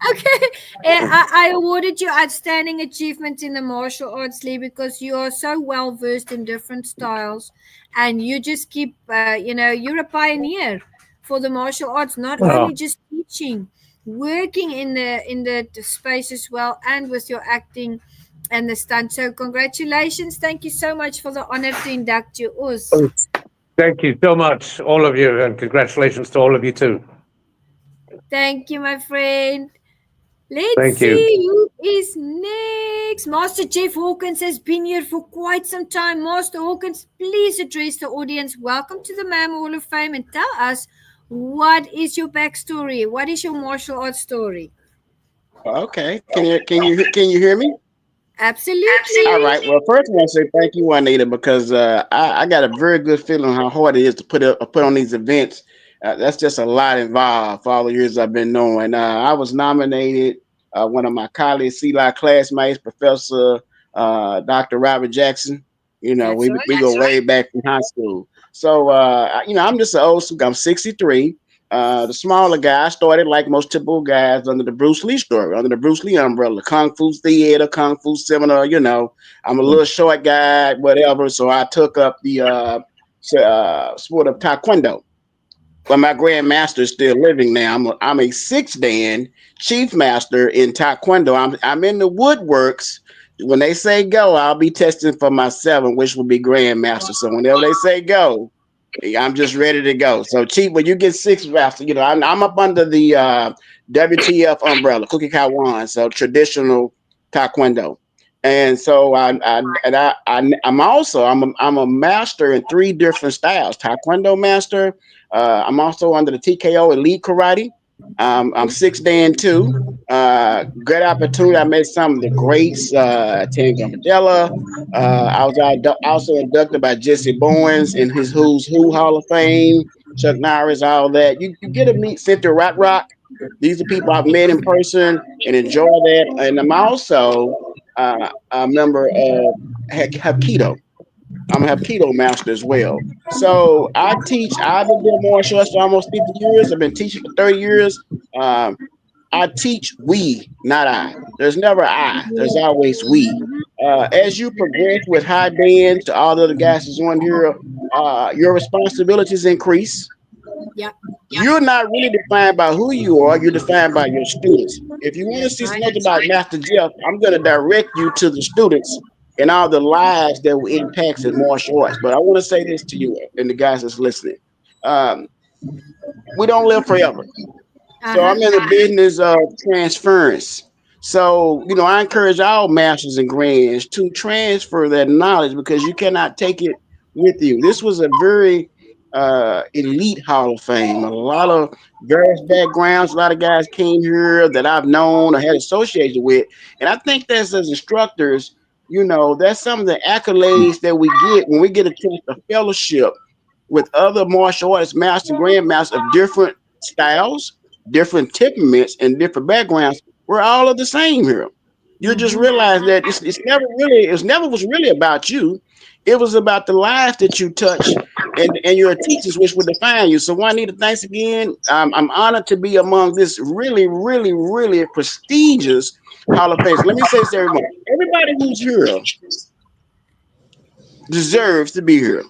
Okay. I awarded you outstanding achievements in the martial arts, Lee, because you are so well versed in different styles, and you just keep, you're a pioneer for the martial arts, not only just teaching, working in the space as well, and with your acting and the stunt. So congratulations. Thank you so much for the honor to induct you. Us. Thank you so much, all of you, and congratulations to all of you too. Thank you, my friend. Let's see who is next. Master Jeff Hawkins has been here for quite some time. Master Hawkins, please address the audience. Welcome to the MMAM Hall of Fame and tell us, what is your backstory? What is your martial arts story? Okay. Can you hear me? Absolutely. All right. Well, first I want to say thank you, Juanita, because I got a very good feeling how hard it is to put on these events. That's just a lot involved for all the years I've been knowing. I was nominated. One of my colleagues, CLI classmates, Professor Dr. Robert Jackson. You know, we go way back from high school. So I'm just an old school. I'm 63. The smaller guy started like most typical guys under the Bruce Lee story, under the Bruce Lee umbrella, Kung Fu Theater, Kung Fu Seminar. You know, I'm a little short guy, whatever. So I took up the sport of Taekwondo. But my grandmaster is still living now. I'm a 6th Dan chief master in Taekwondo. I'm in the woodworks. When they say go, I'll be testing for my 7, which will be grandmaster. So whenever they say go, I'm just ready to go. So, Chief, when you get 6 master, you know, I'm up under the WTF umbrella, Cookie Kawan, so traditional Taekwondo. And so I'm a master in 3 different styles. Taekwondo master. I'm also under the TKO Elite Karate. I'm 6th Dan too. Great opportunity. I met some of the greats. Tango Mandela. I was also inducted by Jesse Bowens in his Who's Who Hall of Fame. Chuck Norris, all that. You get to meet Cynthia Rock. These are people I've met in person and enjoy that. And I'm also a member of Hapkido. I'm a Hapkido master as well. So I've been doing martial arts for almost 50 years. I've been teaching for 30 years. I teach we, not I. There's never I. There's always we. As you progress with high bands to all the other guys that's on here, your responsibilities increase. Yep. You're not really defined by who you are. You're defined by your students. If you want to see something about Master Jeff, I'm going to direct you to the students and all the lives that were impacted in martial arts. But I want to say this to you and the guys that's listening. We don't live forever. So I'm in the business of transference. So, you know, I encourage all masters and grands to transfer that knowledge because you cannot take it with you. This was a very elite Hall of Fame. A lot of various backgrounds. A lot of guys came here that I've known or had associated with. And I think that's as instructors, you know, that's some of the accolades that we get when we get a chance to fellowship with other martial artists, master, grandmasters of different styles, different temperaments, and different backgrounds. We're all of the same here. You just realize that it's never was really about you. It was about the lives that you touch and your teachers, which would define you. So Juanita, thanks again. I'm honored to be among this really, really, really prestigious Hall of Fame. Let me say this to everyone. Everybody who's here deserves to be here.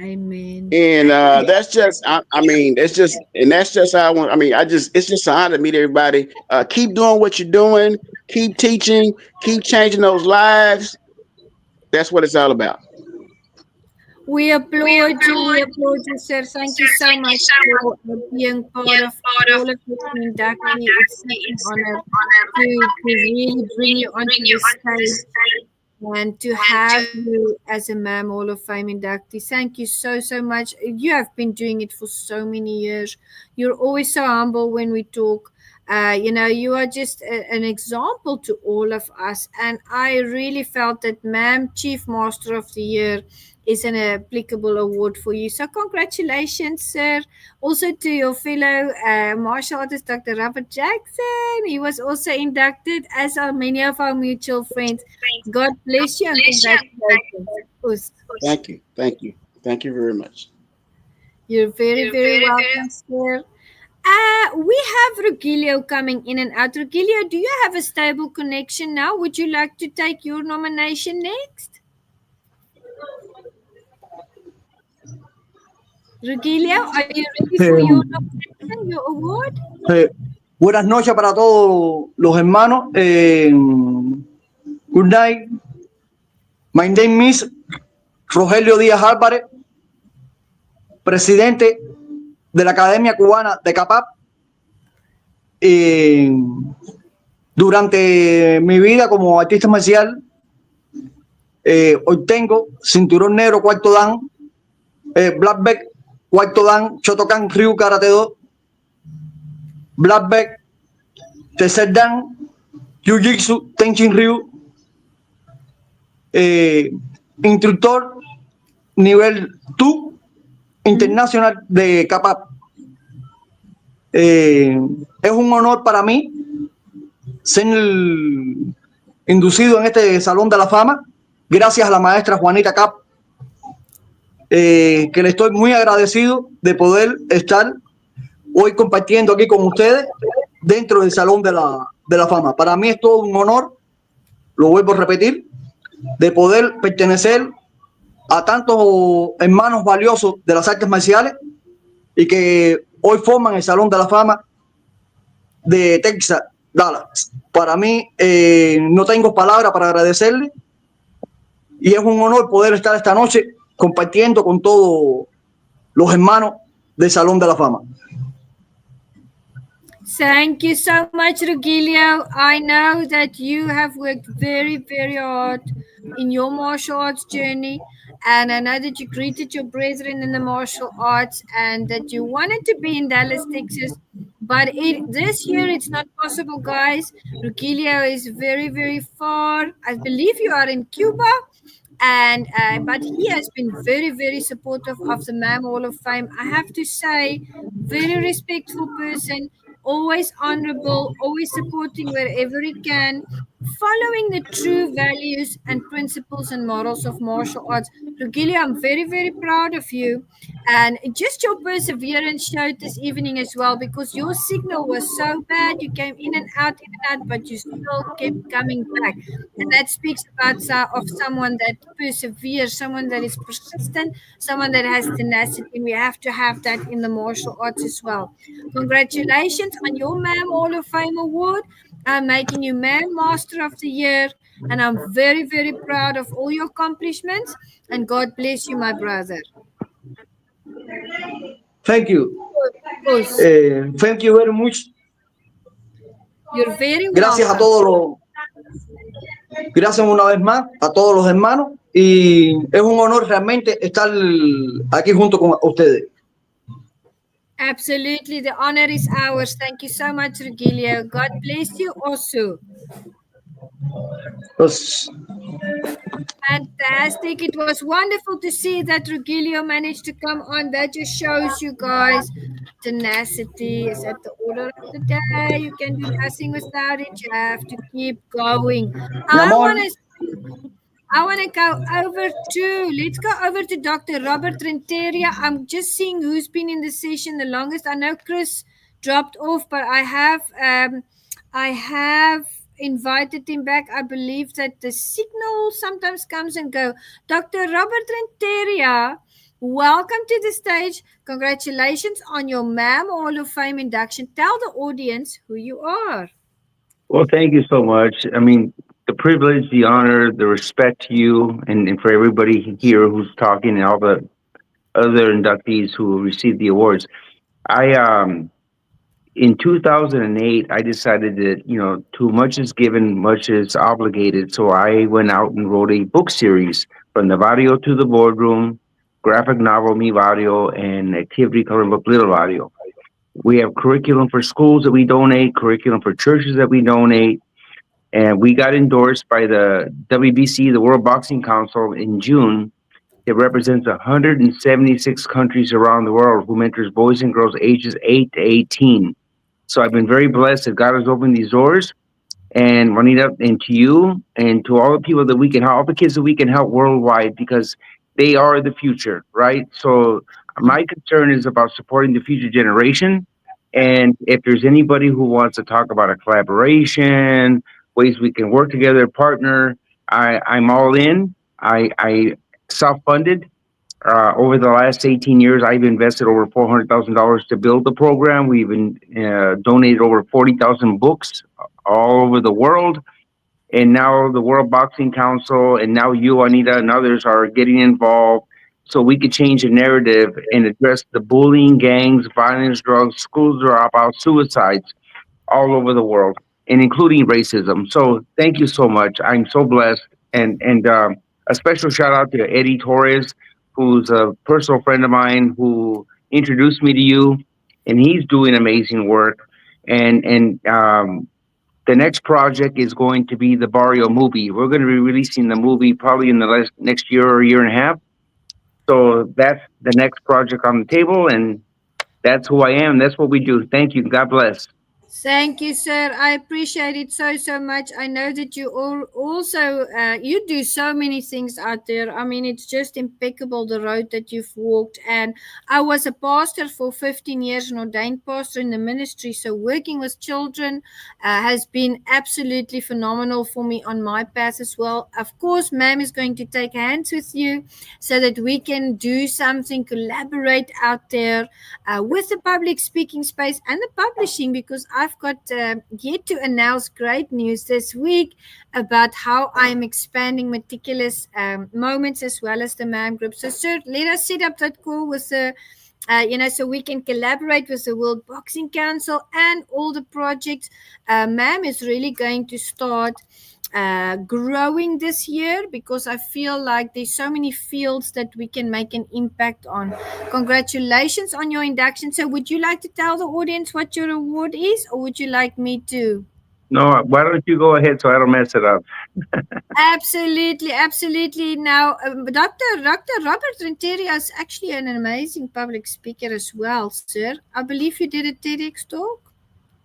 Amen. And that's just, it's just how I want. It's just an honor to meet everybody. Keep doing what you're doing. Keep teaching. Keep changing those lives. That's what it's all about. We applaud you, sir. Thank you so much for being part of all of this induction. It's such an honor to really bring you onto the stage and to have you as a MMAM Hall of Fame inductee. Thank you so much. You have been doing it for so many years. You're always so humble when we talk. You are just an example to all of us. And I really felt that MMAM Chief Master of the Year is an applicable award for you. So congratulations, sir. Also to your fellow martial artist, Dr. Robert Jackson. He was also inducted, as are many of our mutual friends. God bless you and congratulations. Thank you. Thank you very much. You're very, very welcome, sir. We have Rugilio coming in and out. Rugilio, do you have a stable connection now? Would you like to take your nomination next? Rugilio, are you ready for your nomination, your award? Buenas noches para todos los hermanos. Good night. My name is Rogelio Díaz Álvarez, presidente de la Academia Cubana de CAPAP. Durante mi vida como artista marcial, hoy tengo cinturón negro cuarto dan, black belt cuarto dan, Shotokan Ryu Karate Do, black belt tercer dan, Jiu-Jitsu Tenchin Ryu, instructor nivel 2 internacional de capa. Es un honor para mí ser inducido en este Salón de la Fama, gracias a la maestra Juanita Cap, que le estoy muy agradecido de poder estar hoy compartiendo aquí con ustedes dentro del Salón de la Fama. Para mí es todo un honor, lo vuelvo a repetir, de poder pertenecer a tantos hermanos valiosos de las artes marciales y que hoy forman el Salón de la Fama de Texas, Dallas. Para mí, no tengo palabras para agradecerle y es un honor poder estar esta noche compartiendo con todos los hermanos del Salón de la Fama. Thank you so much, Rogelio. I know that you have worked very, very hard in your martial arts journey. And I know that you greeted your brethren in the martial arts and that you wanted to be in Dallas, Texas. But this year it's not possible, guys. Rogelio is very, very far. I believe you are in Cuba. And but he has been very, very supportive of the MMAM Hall of Fame. I have to say, very respectful person, always honorable, always supporting wherever he can, following the true values and principles and morals of martial arts. Rogelio, I'm very, very proud of you. And just your perseverance showed this evening as well, because your signal was so bad. You came in and out, but you still kept coming back. And that speaks about of someone that perseveres, someone that is persistent, someone that has tenacity. And we have to have that in the martial arts as well. Congratulations on your MMAM Hall of Fame award. I'm making you MMAM Master of the Year. And I'm very, very proud of all your accomplishments. And God bless you, my brother. Thank you. Thank you very much. You're very Gracias welcome. a todos gracias una vez más a todos los hermanos y es un honor realmente estar aquí junto con ustedes. Absolutely, the honor is ours. Thank you so much, Rogelio. God bless you also. Fantastic. It was wonderful to see that Rogelio managed to come on. That just shows you guys tenacity is at the order of the day. You can do nothing without it. You have to keep going. I want to go over let's go over to Dr. Robert Renteria. I'm just seeing who's been in the session the longest. I know Chris dropped off, but I have invited him back. I believe that the signal sometimes comes and go. Dr. Robert Renteria, welcome to the stage. Congratulations on your MMAM Hall of Fame induction. Tell the audience who you are. Well, thank you so much. I mean, the privilege, the honor, the respect to you and for everybody here who's talking and all the other inductees who received the awards. In 2008, I decided that, too much is given, much is obligated. So I went out and wrote a book series, From the Barrio to the Boardroom, graphic novel Mi Barrio, and activity coloring book Little Barrio. We have curriculum for schools that we donate, curriculum for churches that we donate. And we got endorsed by the WBC, the World Boxing Council, in June. It represents 176 countries around the world who mentors boys and girls ages 8 to 18. So I've been very blessed that God has opened these doors. And Juanita, and to you, and to all the people that we can help, all the kids that we can help worldwide, because they are the future, right? So my concern is about supporting the future generation. And if there's anybody who wants to talk about a collaboration, ways we can work together, partner, I'm all in. I self-funded. Over the last 18 years, I've invested over $400,000 to build the program. We've been donated over 40,000 books all over the world. And now the World Boxing Council and now you, Anita, and others are getting involved so we could change the narrative and address the bullying, gangs, violence, drugs, school dropouts, suicides all over the world. and including racism. So thank you so much. I'm so blessed. And a special shout out to Eddie Torres, who's a personal friend of mine who introduced me to you, and he's doing amazing work. And the next project is going to be the Barrio movie. We're going to be releasing the movie probably in the next year or year and a half. So that's the next project on the table, and that's who I am. That's what we do. Thank you. God bless. Thank you, sir. I appreciate it so much. I know that you all also you do so many things out there. I mean, it's just impeccable the road that you've walked. And I was a pastor for 15 years, an ordained pastor in the ministry. So working with children has been absolutely phenomenal for me on my path as well. Of course, ma'am is going to take hands with you so that we can do something, collaborate out there with the public speaking space and the publishing, because I've got yet to announce great news this week about how I'm expanding Meticulous Moments as well as the MAM group. So, sir, let us set up that call with the so we can collaborate with the World Boxing Council and all the projects. MAM is really going to start growing this year, because I feel like there's so many fields that we can make an impact on. Congratulations on your induction. So would you like to tell the audience what your award is, or would you like me to? No, why don't you go ahead so I don't mess it up? Absolutely. Now, Dr. Robert Renteria is actually an amazing public speaker as well, sir. I believe you did a TEDx talk.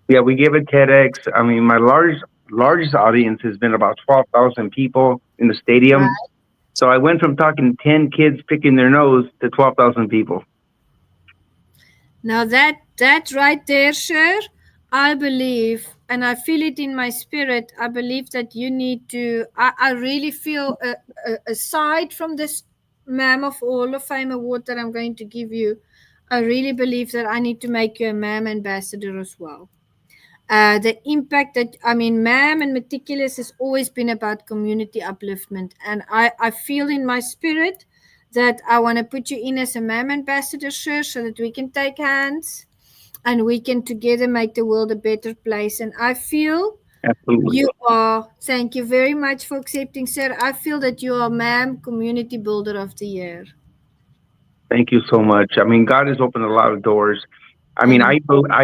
Yeah, we gave a TEDx. I mean, my largest audience has been about 12,000 people in the stadium. Right. So I went from talking to 10 kids picking their nose to 12,000 people. Now that right there, sir, I believe, and I feel it in my spirit, I believe that you need to, I really feel, aside from this MAM of Hall of Fame award that I'm going to give you, I really believe that I need to make you a MAM ambassador as well. The impact that, I mean, MAM and Meticulous has always been about community upliftment. And I feel in my spirit that I want to put you in as a MAM ambassador, sir, so that we can take hands and we can together make the world a better place. And I feel absolutely you are, thank you very much for accepting, sir. I feel that you are MAM Community Builder of the Year. Thank you so much. I mean, God has opened a lot of doors. I mean, I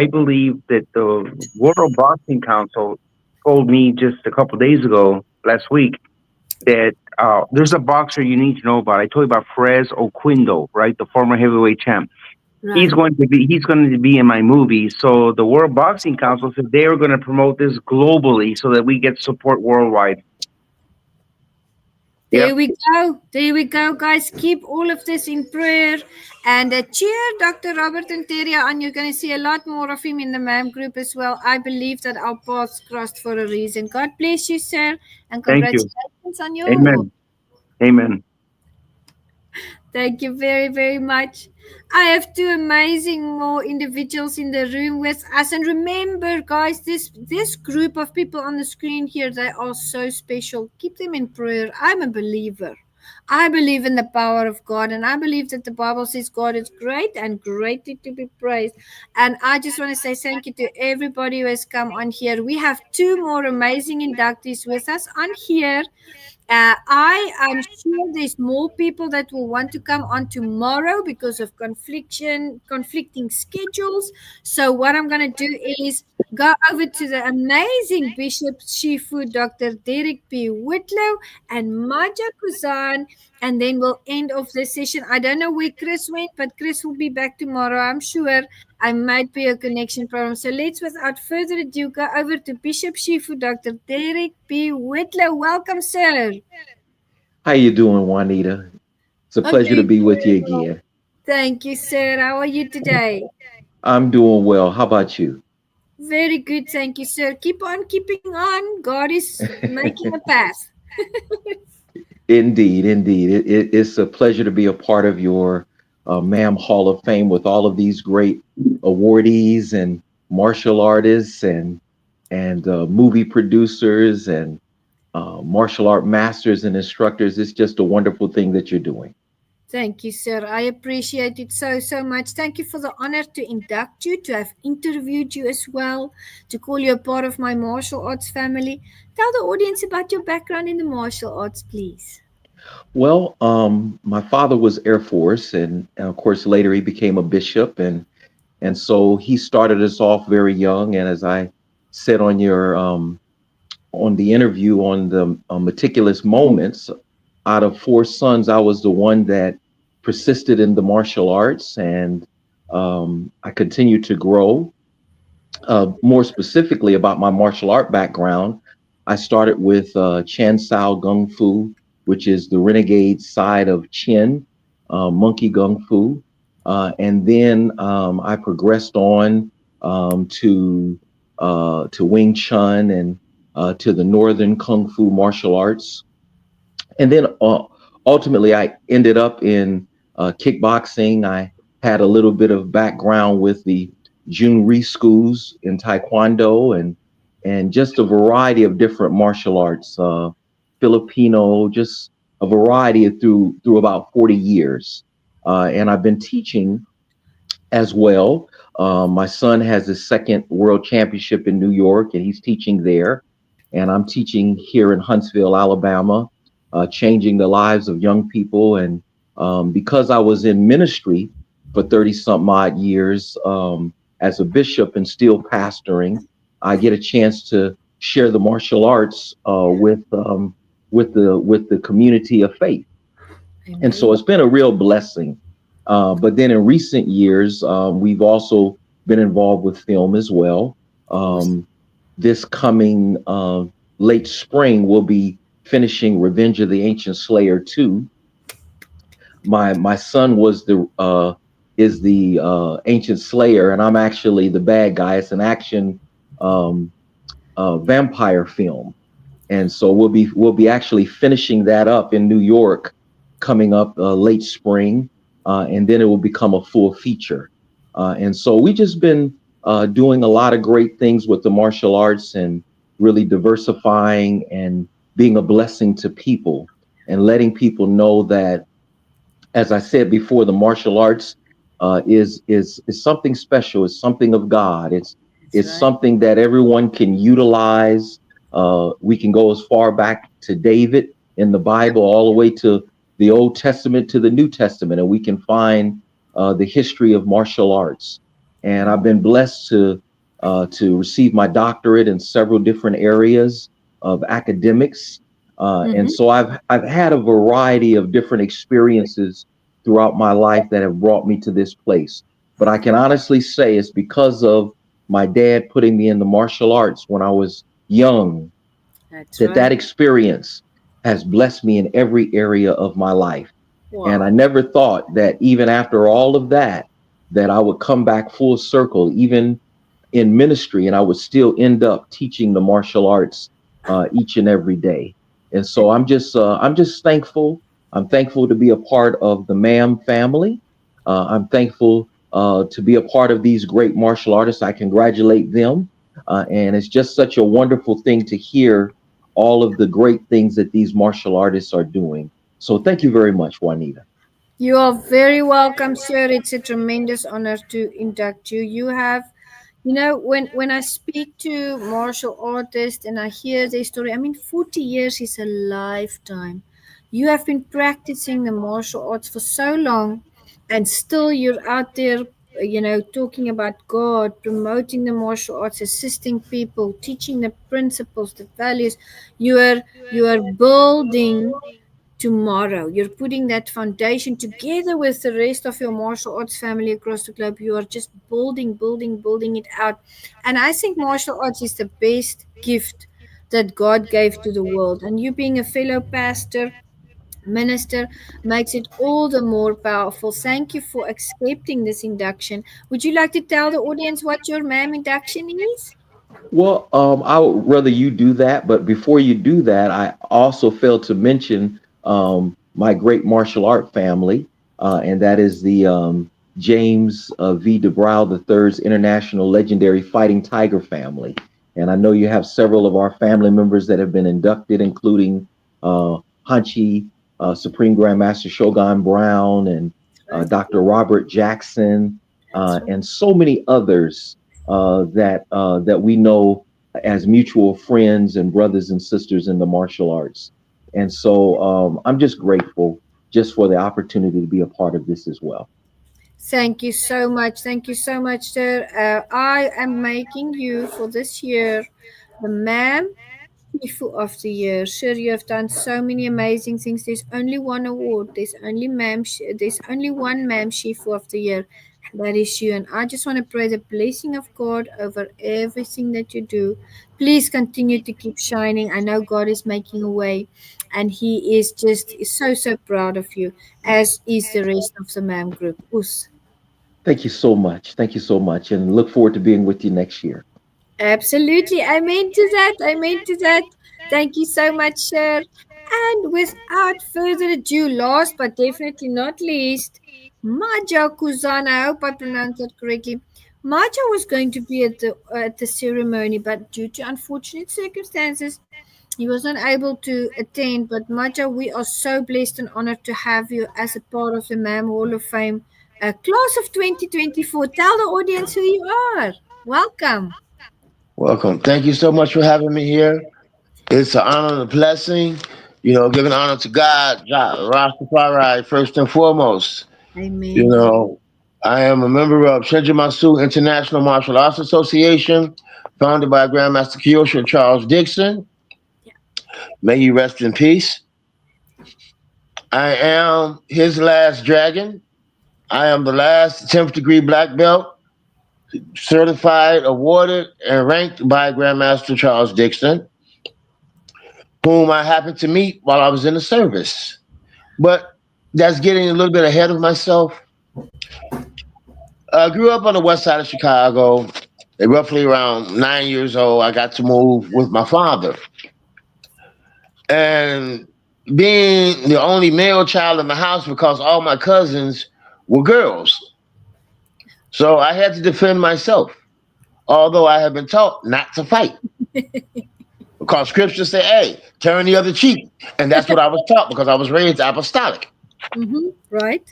believe that the World Boxing Council told me just a couple of days ago, last week, that there's a boxer you need to know about. I told you about Perez Oquindo, right? The former heavyweight champ. Right. He's going to be in my movie. So the World Boxing Council said they are going to promote this globally so that we get support worldwide. There we go, guys. Keep all of this in prayer and cheer Dr. Robert Renteria on. You're going to see a lot more of him in the MAM group as well. I believe that our paths crossed for a reason. God bless you, sir, and congratulations on your award. Amen. Thank you very, very much. I have two amazing more individuals in the room with us. And remember, guys, this group of people on the screen here, they are so special. Keep them in prayer. I'm a believer. I believe in the power of God, and I believe that the Bible says God is great and greatly to be praised. And I just want to say thank you to everybody who has come on here. We have two more amazing inductees with us on here. I am sure there's more people that will want to come on tomorrow because of conflicting schedules. So what I'm going to do is go over to the amazing Bishop Shifu, Dr. Derek P. Whitlow, and Maja Kuzan, and then we'll end off this session. I don't know where Chris went, but Chris will be back tomorrow, I'm sure. I might be a connection problem. So let's, without further ado, go over to Bishop Shifu, Dr. Derek P. Whitlow. Welcome, sir. How you doing, Juanita? It's a pleasure to be with you again. Thank you, sir. How are you today? I'm doing well. How about you? Very good. Thank you, sir. Keep on keeping on. God is making a path. Indeed. It's a pleasure to be a part of your MAM Hall of Fame with all of these great awardees and martial artists and movie producers and martial art masters and instructors. It's just a wonderful thing that you're doing. Thank you, sir. I appreciate it so much. Thank you for the honor to induct you, to have interviewed you as well, to call you a part of my martial arts family. Tell the audience about your background in the martial arts, please. Well, my father was Air Force, and of course later he became a bishop, and so he started us off very young. And as I said on your on the interview on the meticulous moments, out of four sons, I was the one that persisted in the martial arts, and I continued to grow. More specifically about my martial art background, I started with Chan Sao Gung Fu, which is the renegade side of Chin, monkey Gung Fu. And then I progressed on to Wing Chun and to the Northern Kung Fu martial arts. And then ultimately, I ended up in kickboxing. I had a little bit of background with the Jun Ri schools in Taekwondo and just a variety of different martial arts, Filipino, just a variety through about 40 years. And I've been teaching as well. My son has his second world championship in New York, and he's teaching there. And I'm teaching here in Huntsville, Alabama, changing the lives of young people. And because I was in ministry for 30 something odd years as a bishop and still pastoring, I get a chance to share the martial arts with the community of faith. And so it's been a real blessing. But then in recent years, we've also been involved with film as well. This coming late spring, we'll be finishing Revenge of the Ancient Slayer 2. My son was the Ancient Slayer, and I'm actually the bad guy. It's an action vampire film. And so we'll be actually finishing that up in New York coming up late spring, and then it will become a full feature. And so we just been doing a lot of great things with the martial arts and really diversifying and being a blessing to people and letting people know that, as I said before, the martial arts is something special. It's something of God. It's something that everyone can utilize. We can go as far back to David in the Bible, all the way to the Old Testament to the New Testament, and we can find the history of martial arts. And I've been blessed to receive my doctorate in several different areas of academics. And so I've had a variety of different experiences throughout my life that have brought me to this place. But I can honestly say it's because of my dad putting me in the martial arts when I was young, that experience has blessed me in every area of my life. Wow. And I never thought that even after all of that, that I would come back full circle, even in ministry, and I would still end up teaching the martial arts each and every day. And so I'm just thankful. I'm thankful to be a part of the MMAM family. I'm thankful to be a part of these great martial artists. I congratulate them. And it's just such a wonderful thing to hear all of the great things that these martial artists are doing. So thank you very much, Juanita. You are very welcome, sir. It's a tremendous honor to induct you. You have, you know, when I speak to martial artists and I hear their story, I mean, 40 years is a lifetime. You have been practicing the martial arts for so long, and still you're out there, you know, talking about God, promoting the martial arts, assisting people, teaching the principles, the values. You are building tomorrow. You're putting that foundation together with the rest of your martial arts family across the globe. You are just building it out. And I think martial arts is the best gift that God gave to the world. And you being a fellow pastor, minister, makes it all the more powerful. Thank you for accepting this induction. Would you like to tell the audience what your MMAM induction is? Well, I would rather you do that. But before you do that, I also failed to mention my great martial art family, and that is the James V. DeBrow III's International Legendary Fighting Tiger family. And I know you have several of our family members that have been inducted, including Hanchi Supreme Grandmaster Shogun Brown and Dr. Robert Jackson, and so many others that we know as mutual friends and brothers and sisters in the martial arts. And so I'm just grateful just for the opportunity to be a part of this as well. Thank you so much. Thank you so much, sir. I am making you for this year the MAM Shifu of the Year. Sir, you have done so many amazing things. There's only one award. There's only one MAM Shifu of the Year. And that is you. And I just want to pray the blessing of God over everything that you do. Please continue to keep shining. I know God is making a way. And He is just so proud of you, as is the rest of the MAM group. Us. Thank you so much. Thank you so much. And look forward to being with you next year. Absolutely. I meant to that. I meant to that. Thank you so much, sir. And without further ado, last but definitely not least, Maja Kuzana. I hope I pronounced that correctly. Maja was going to be at the ceremony, but due to unfortunate circumstances, he was not able to attend. But Maja, we are so blessed and honored to have you as a part of the MAM Hall of Fame class of 2024. Tell the audience who you are. Welcome. Welcome. Thank you so much for having me here. It's an honor and a blessing. You know, giving honor to God, Rastafari, first and foremost. You Amen. know, I am a member of Shinjimasu International Martial Arts Association, founded by Grandmaster Kyosho Charles Dixon. May you rest in peace. I am his last dragon. I am the last 10th degree black belt, certified, awarded, and ranked by Grandmaster Charles Dixon, whom I happened to meet while I was in the service. But that's getting a little bit ahead of myself. I grew up on the west side of Chicago. At roughly around 9 years old, I got to move with my father. And being the only male child in the house because all my cousins were girls. So I had to defend myself, although I had been taught not to fight. Because scripture say, hey, turn the other cheek. And that's what I was taught because I was raised apostolic. Right.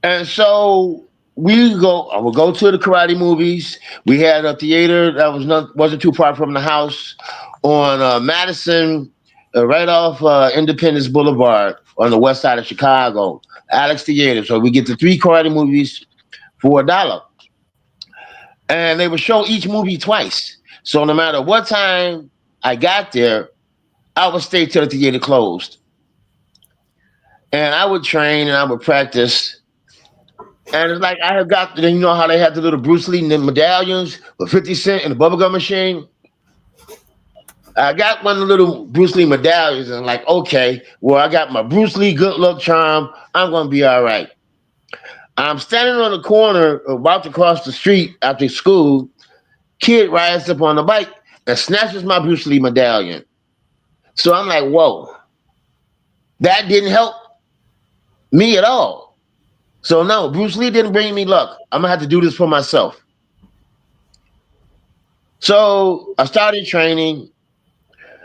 And so I would go to the karate movies. We had a theater that wasn't too far from the house on Madison, right off Independence Boulevard on the west side of Chicago, Alex Theater. So we get the 3 karate movies for $1. And they would show each movie twice. So no matter what time I got there, I would stay till the theater closed. And I would train and I would practice. And it's like I have got, you know how they had the little Bruce Lee medallions with 50 Cent and the bubblegum machine? I got one of the little Bruce Lee medallions and like, okay, well, I got my Bruce Lee good luck charm. I'm going to be all right. I'm standing on the corner about to cross the street after school. Kid rides up on the bike and snatches my Bruce Lee medallion. So I'm like, whoa, that didn't help me at all. So no, Bruce Lee didn't bring me luck. I'm gonna have to do this for myself. So I started training.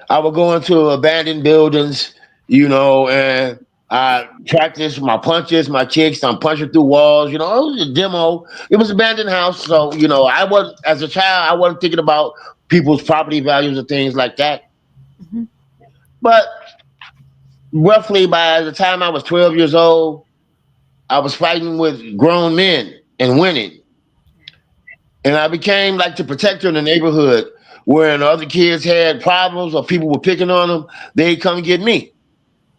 I would go into abandoned buildings, you know, and I practiced my punches, my kicks. I'm punching through walls, you know. It was a demo. It was an abandoned house, so you know, as a child, I wasn't thinking about people's property values and things like that. But roughly by the time I was 12 years old, I was fighting with grown men and winning. And I became like the protector in the neighborhood. When other kids had problems or people were picking on them, they'd come get me.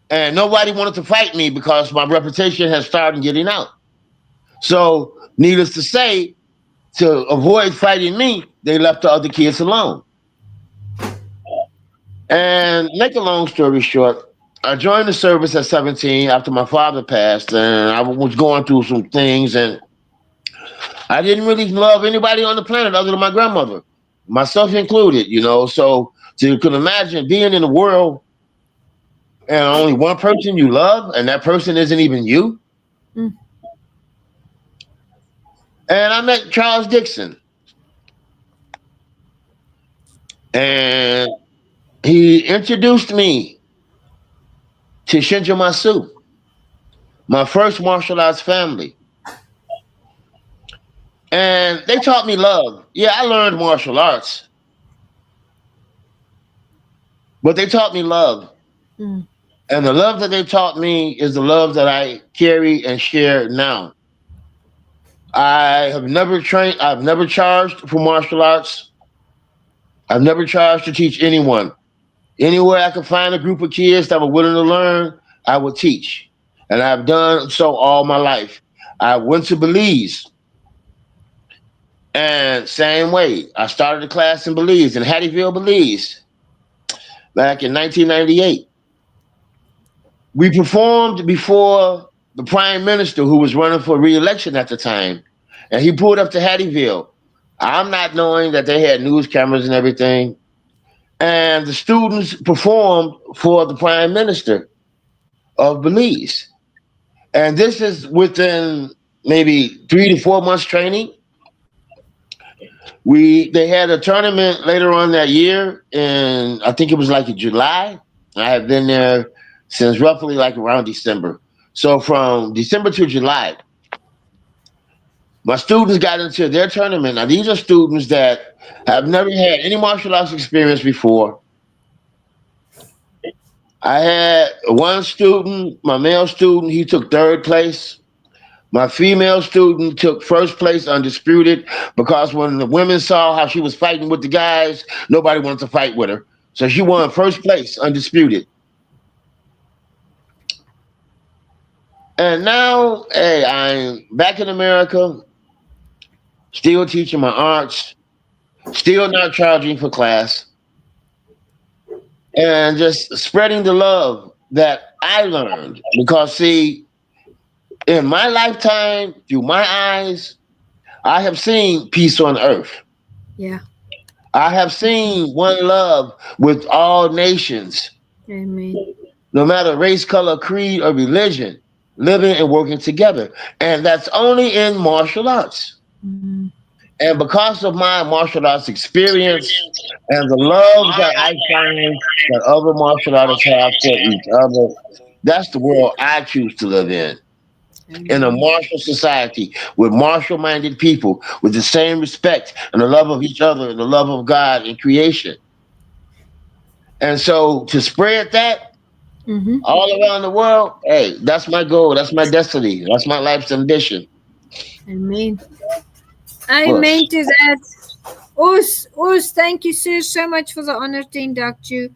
And nobody wanted to fight me because my reputation had started getting out. So, needless to say, to avoid fighting me, they left the other kids alone. And make a long story short, I joined the service at 17 after my father passed, and I was going through some things, and I didn't really love anybody on the planet other than my grandmother, myself included, you know. So you can imagine being in the world and only one person you love, and that person isn't even you. And I met Charles Dixon. And he introduced me to Shinjumasu, my first martial arts family. And they taught me love. Yeah, I learned martial arts, but they taught me love. Mm. And the love that they taught me is the love that I carry and share now. I have never trained, I've never charged for martial arts. I've never charged to teach anyone. Anywhere I could find a group of kids that were willing to learn, I would teach. And I've done so all my life. I went to Belize, and same way. I started a class in Belize, in Hattieville, Belize, back in 1998. We performed before the prime minister who was running for re-election at the time. And he pulled up to Hattieville. I'm not knowing that they had news cameras and everything. And the students performed for the prime minister of Belize. And this is within maybe 3 to 4 months training. They had a tournament later on that year, and I think it was like in July. I have been there since roughly like around December. So from December to July, my students got into their tournament. Now these are students that have never had any martial arts experience before. I had one student, my male student, he took third place. My female student took first place undisputed because when the women saw how she was fighting with the guys, nobody wanted to fight with her. So she won first place undisputed. And now, hey, I'm back in America, still teaching my arts, still not charging for class, and just spreading the love that I learned. Because, see, in my lifetime, through my eyes, I have seen peace on earth. Yeah. I have seen one love with all nations, Amen. no matter race, color, creed, or religion, living and working together. And that's only in martial arts. Mm. And because of my martial arts experience and the love that I find that other martial artists have for each other, that's the world I choose to live in a martial society with martial minded people with the same respect and the love of each other and the love of God and creation. And so to spread that all around the world, hey, that's my goal. That's my destiny. That's my life's ambition. Amen. Amen to that. Us, thank you, sir, so much for the honor to induct you.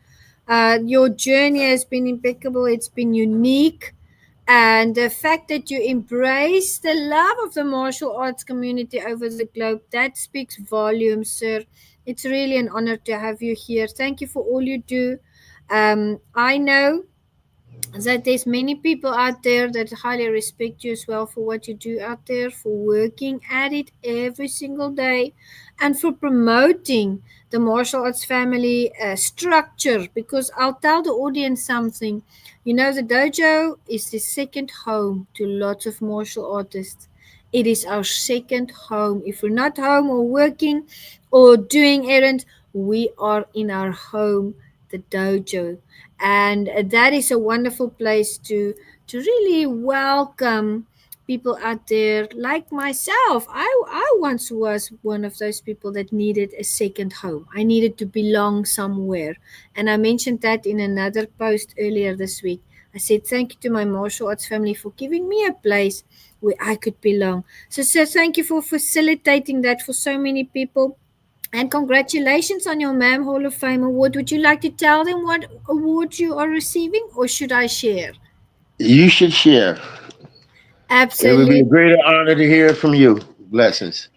Your journey has been impeccable. It's been unique. And the fact that you embrace the love of the martial arts community over the globe, that speaks volumes, sir. It's really an honor to have you here. Thank you for all you do. I know that there's many people out there that highly respect you as well for what you do out there, for working at it every single day, and for promoting the martial arts family structure. Because I'll tell the audience something, you know, the dojo is the second home to lots of martial artists. It is our second home. If we're not home or working or doing errands, we are in our home, the dojo. And that is a wonderful place to really welcome people out there like myself. I once was one of those people that needed a second home. I needed to belong somewhere, and I mentioned that in another post earlier this week. I said thank you to my martial arts family for giving me a place where I could belong. So thank you for facilitating that for so many people. And congratulations on your MAM Hall of Fame award. Would you like to tell them what award you are receiving, or should I share? You should share. It would be Absolutely. a great honor to hear from you. Blessings.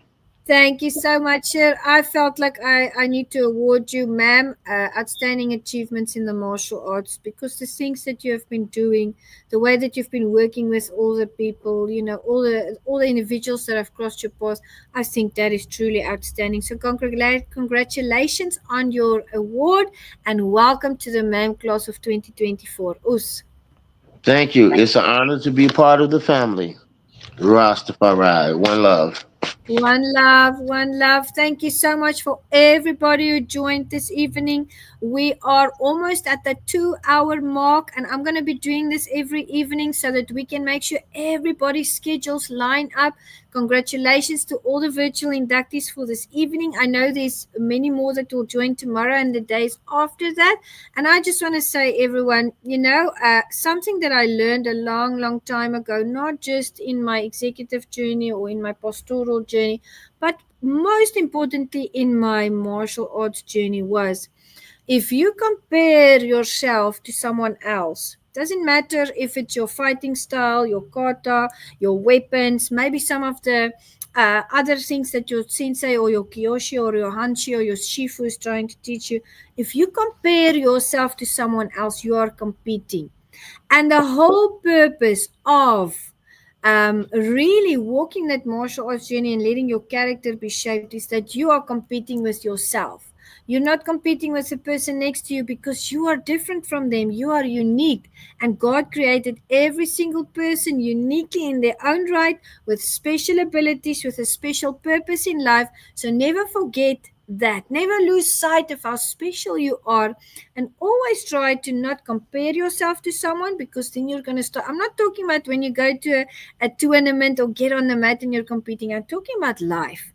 Thank you so much, sir. I felt like I need to award you, ma'am, outstanding achievements in the martial arts, because the things that you have been doing, the way that you've been working with all the people, you know, all the individuals that have crossed your path, I think that is truly outstanding. So congratulations on your award, and welcome to the ma'am class of 2024. Us. Thank you. It's an honor to be part of the family. Rastafari. One love. One love, one love. Thank you so much for everybody who joined this evening. We are almost at the 2 hour mark, and I'm going to be doing this every evening so that we can make sure everybody's schedules line up. Congratulations to all the virtual inductees for this evening. I know there's many more that will join tomorrow and the days after that. And I just want to say, everyone, something that I learned a long, long time ago, not just in my executive journey or in my pastoral journey, but most importantly in my martial arts journey was, if you compare yourself to someone else, doesn't matter if it's your fighting style, your kata, your weapons, maybe some of the other things that your sensei or your kiyoshi or your hanshi or your shifu is trying to teach you. If you compare yourself to someone else, you are competing. And the whole purpose of really walking that martial arts journey and letting your character be shaped is that you are competing with yourself. You're not competing with the person next to you because you are different from them. You are unique. And God created every single person uniquely in their own right with special abilities, with a special purpose in life. So never forget that. Never lose sight of how special you are, and always try to not compare yourself to someone, because then you're going to start. I'm not talking about when you go to a tournament or get on the mat and you're competing. I'm talking about life.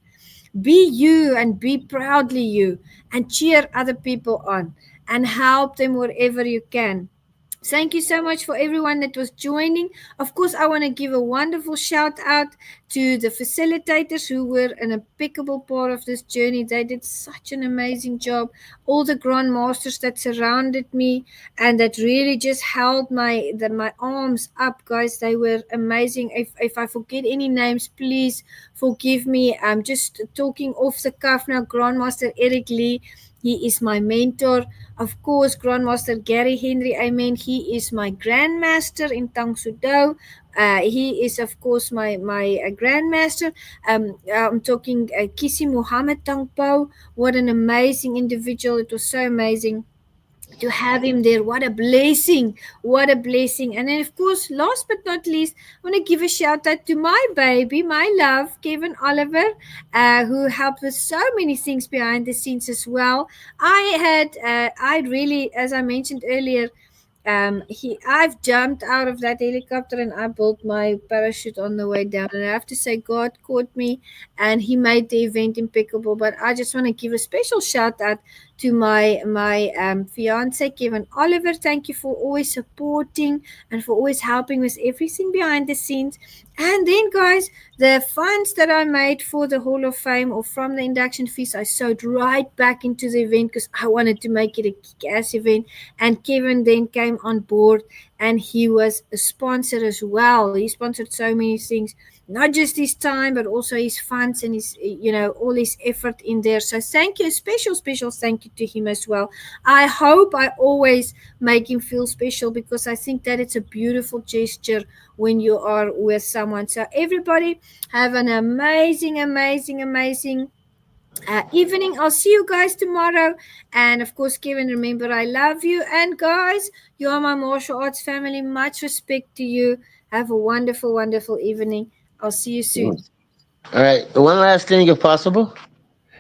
Be you and be proudly you, and cheer other people on and help them wherever you can. Thank you so much for everyone that was joining. Of course, I want to give a wonderful shout out to the facilitators who were an impeccable part of this journey. They did such an amazing job. All the grandmasters that surrounded me and that really just held my arms up, guys. They were amazing. If I forget any names, please forgive me. I'm just talking off the cuff now. Grandmaster Eric Lee, he is my mentor. Of course, Grandmaster Gary Henry, amen. He is my grandmaster in Tang Soo Do. He is, of course, my grandmaster. I'm talking Kisi Muhammad Tang Po. What an amazing individual. It was so amazing to have him there. What a blessing. What a blessing. And then, of course, last but not least, I want to give a shout out to my baby, my love, Kevin Oliver, who helped with so many things behind the scenes as well. I really, as I mentioned earlier, I've jumped out of that helicopter and I built my parachute on the way down, and I have to say God caught me and he made the event impeccable. But I just want to give a special shout out to my fiance Kevin Oliver. Thank you for always supporting and for always helping with everything behind the scenes. And then, guys, the funds that I made for the Hall of Fame or from the induction fees, I sewed right back into the event because I wanted to make it a kick-ass event. And Kevin then came on board and he was a sponsor as well. He sponsored so many things, not just his time, but also his funds and his, all his effort in there. So thank you, a special thank you to him as well. I hope I always make him feel special, because I think that it's a beautiful gesture when you are with someone. So everybody have an amazing evening. I'll see you guys tomorrow. And of course, Kevin, remember, I love you. And guys, you are my martial arts family. Much respect to you. Have a wonderful evening. I'll see you soon. All right. One last thing, if possible.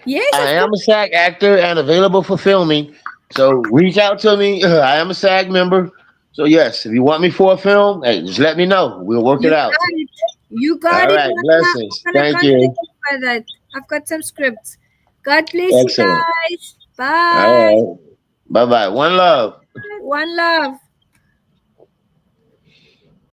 Yes, I am a SAG actor and available for filming. So reach out to me. I am a SAG member. So yes, if you want me for a film, hey, just let me know. We'll work You it out. got it. You got All it. right. Wanda. Blessings. I'm gonna Thank contact you. you by that. I've got some scripts. God bless you Excellent. guys. All Bye. right. Bye bye. One love. One love.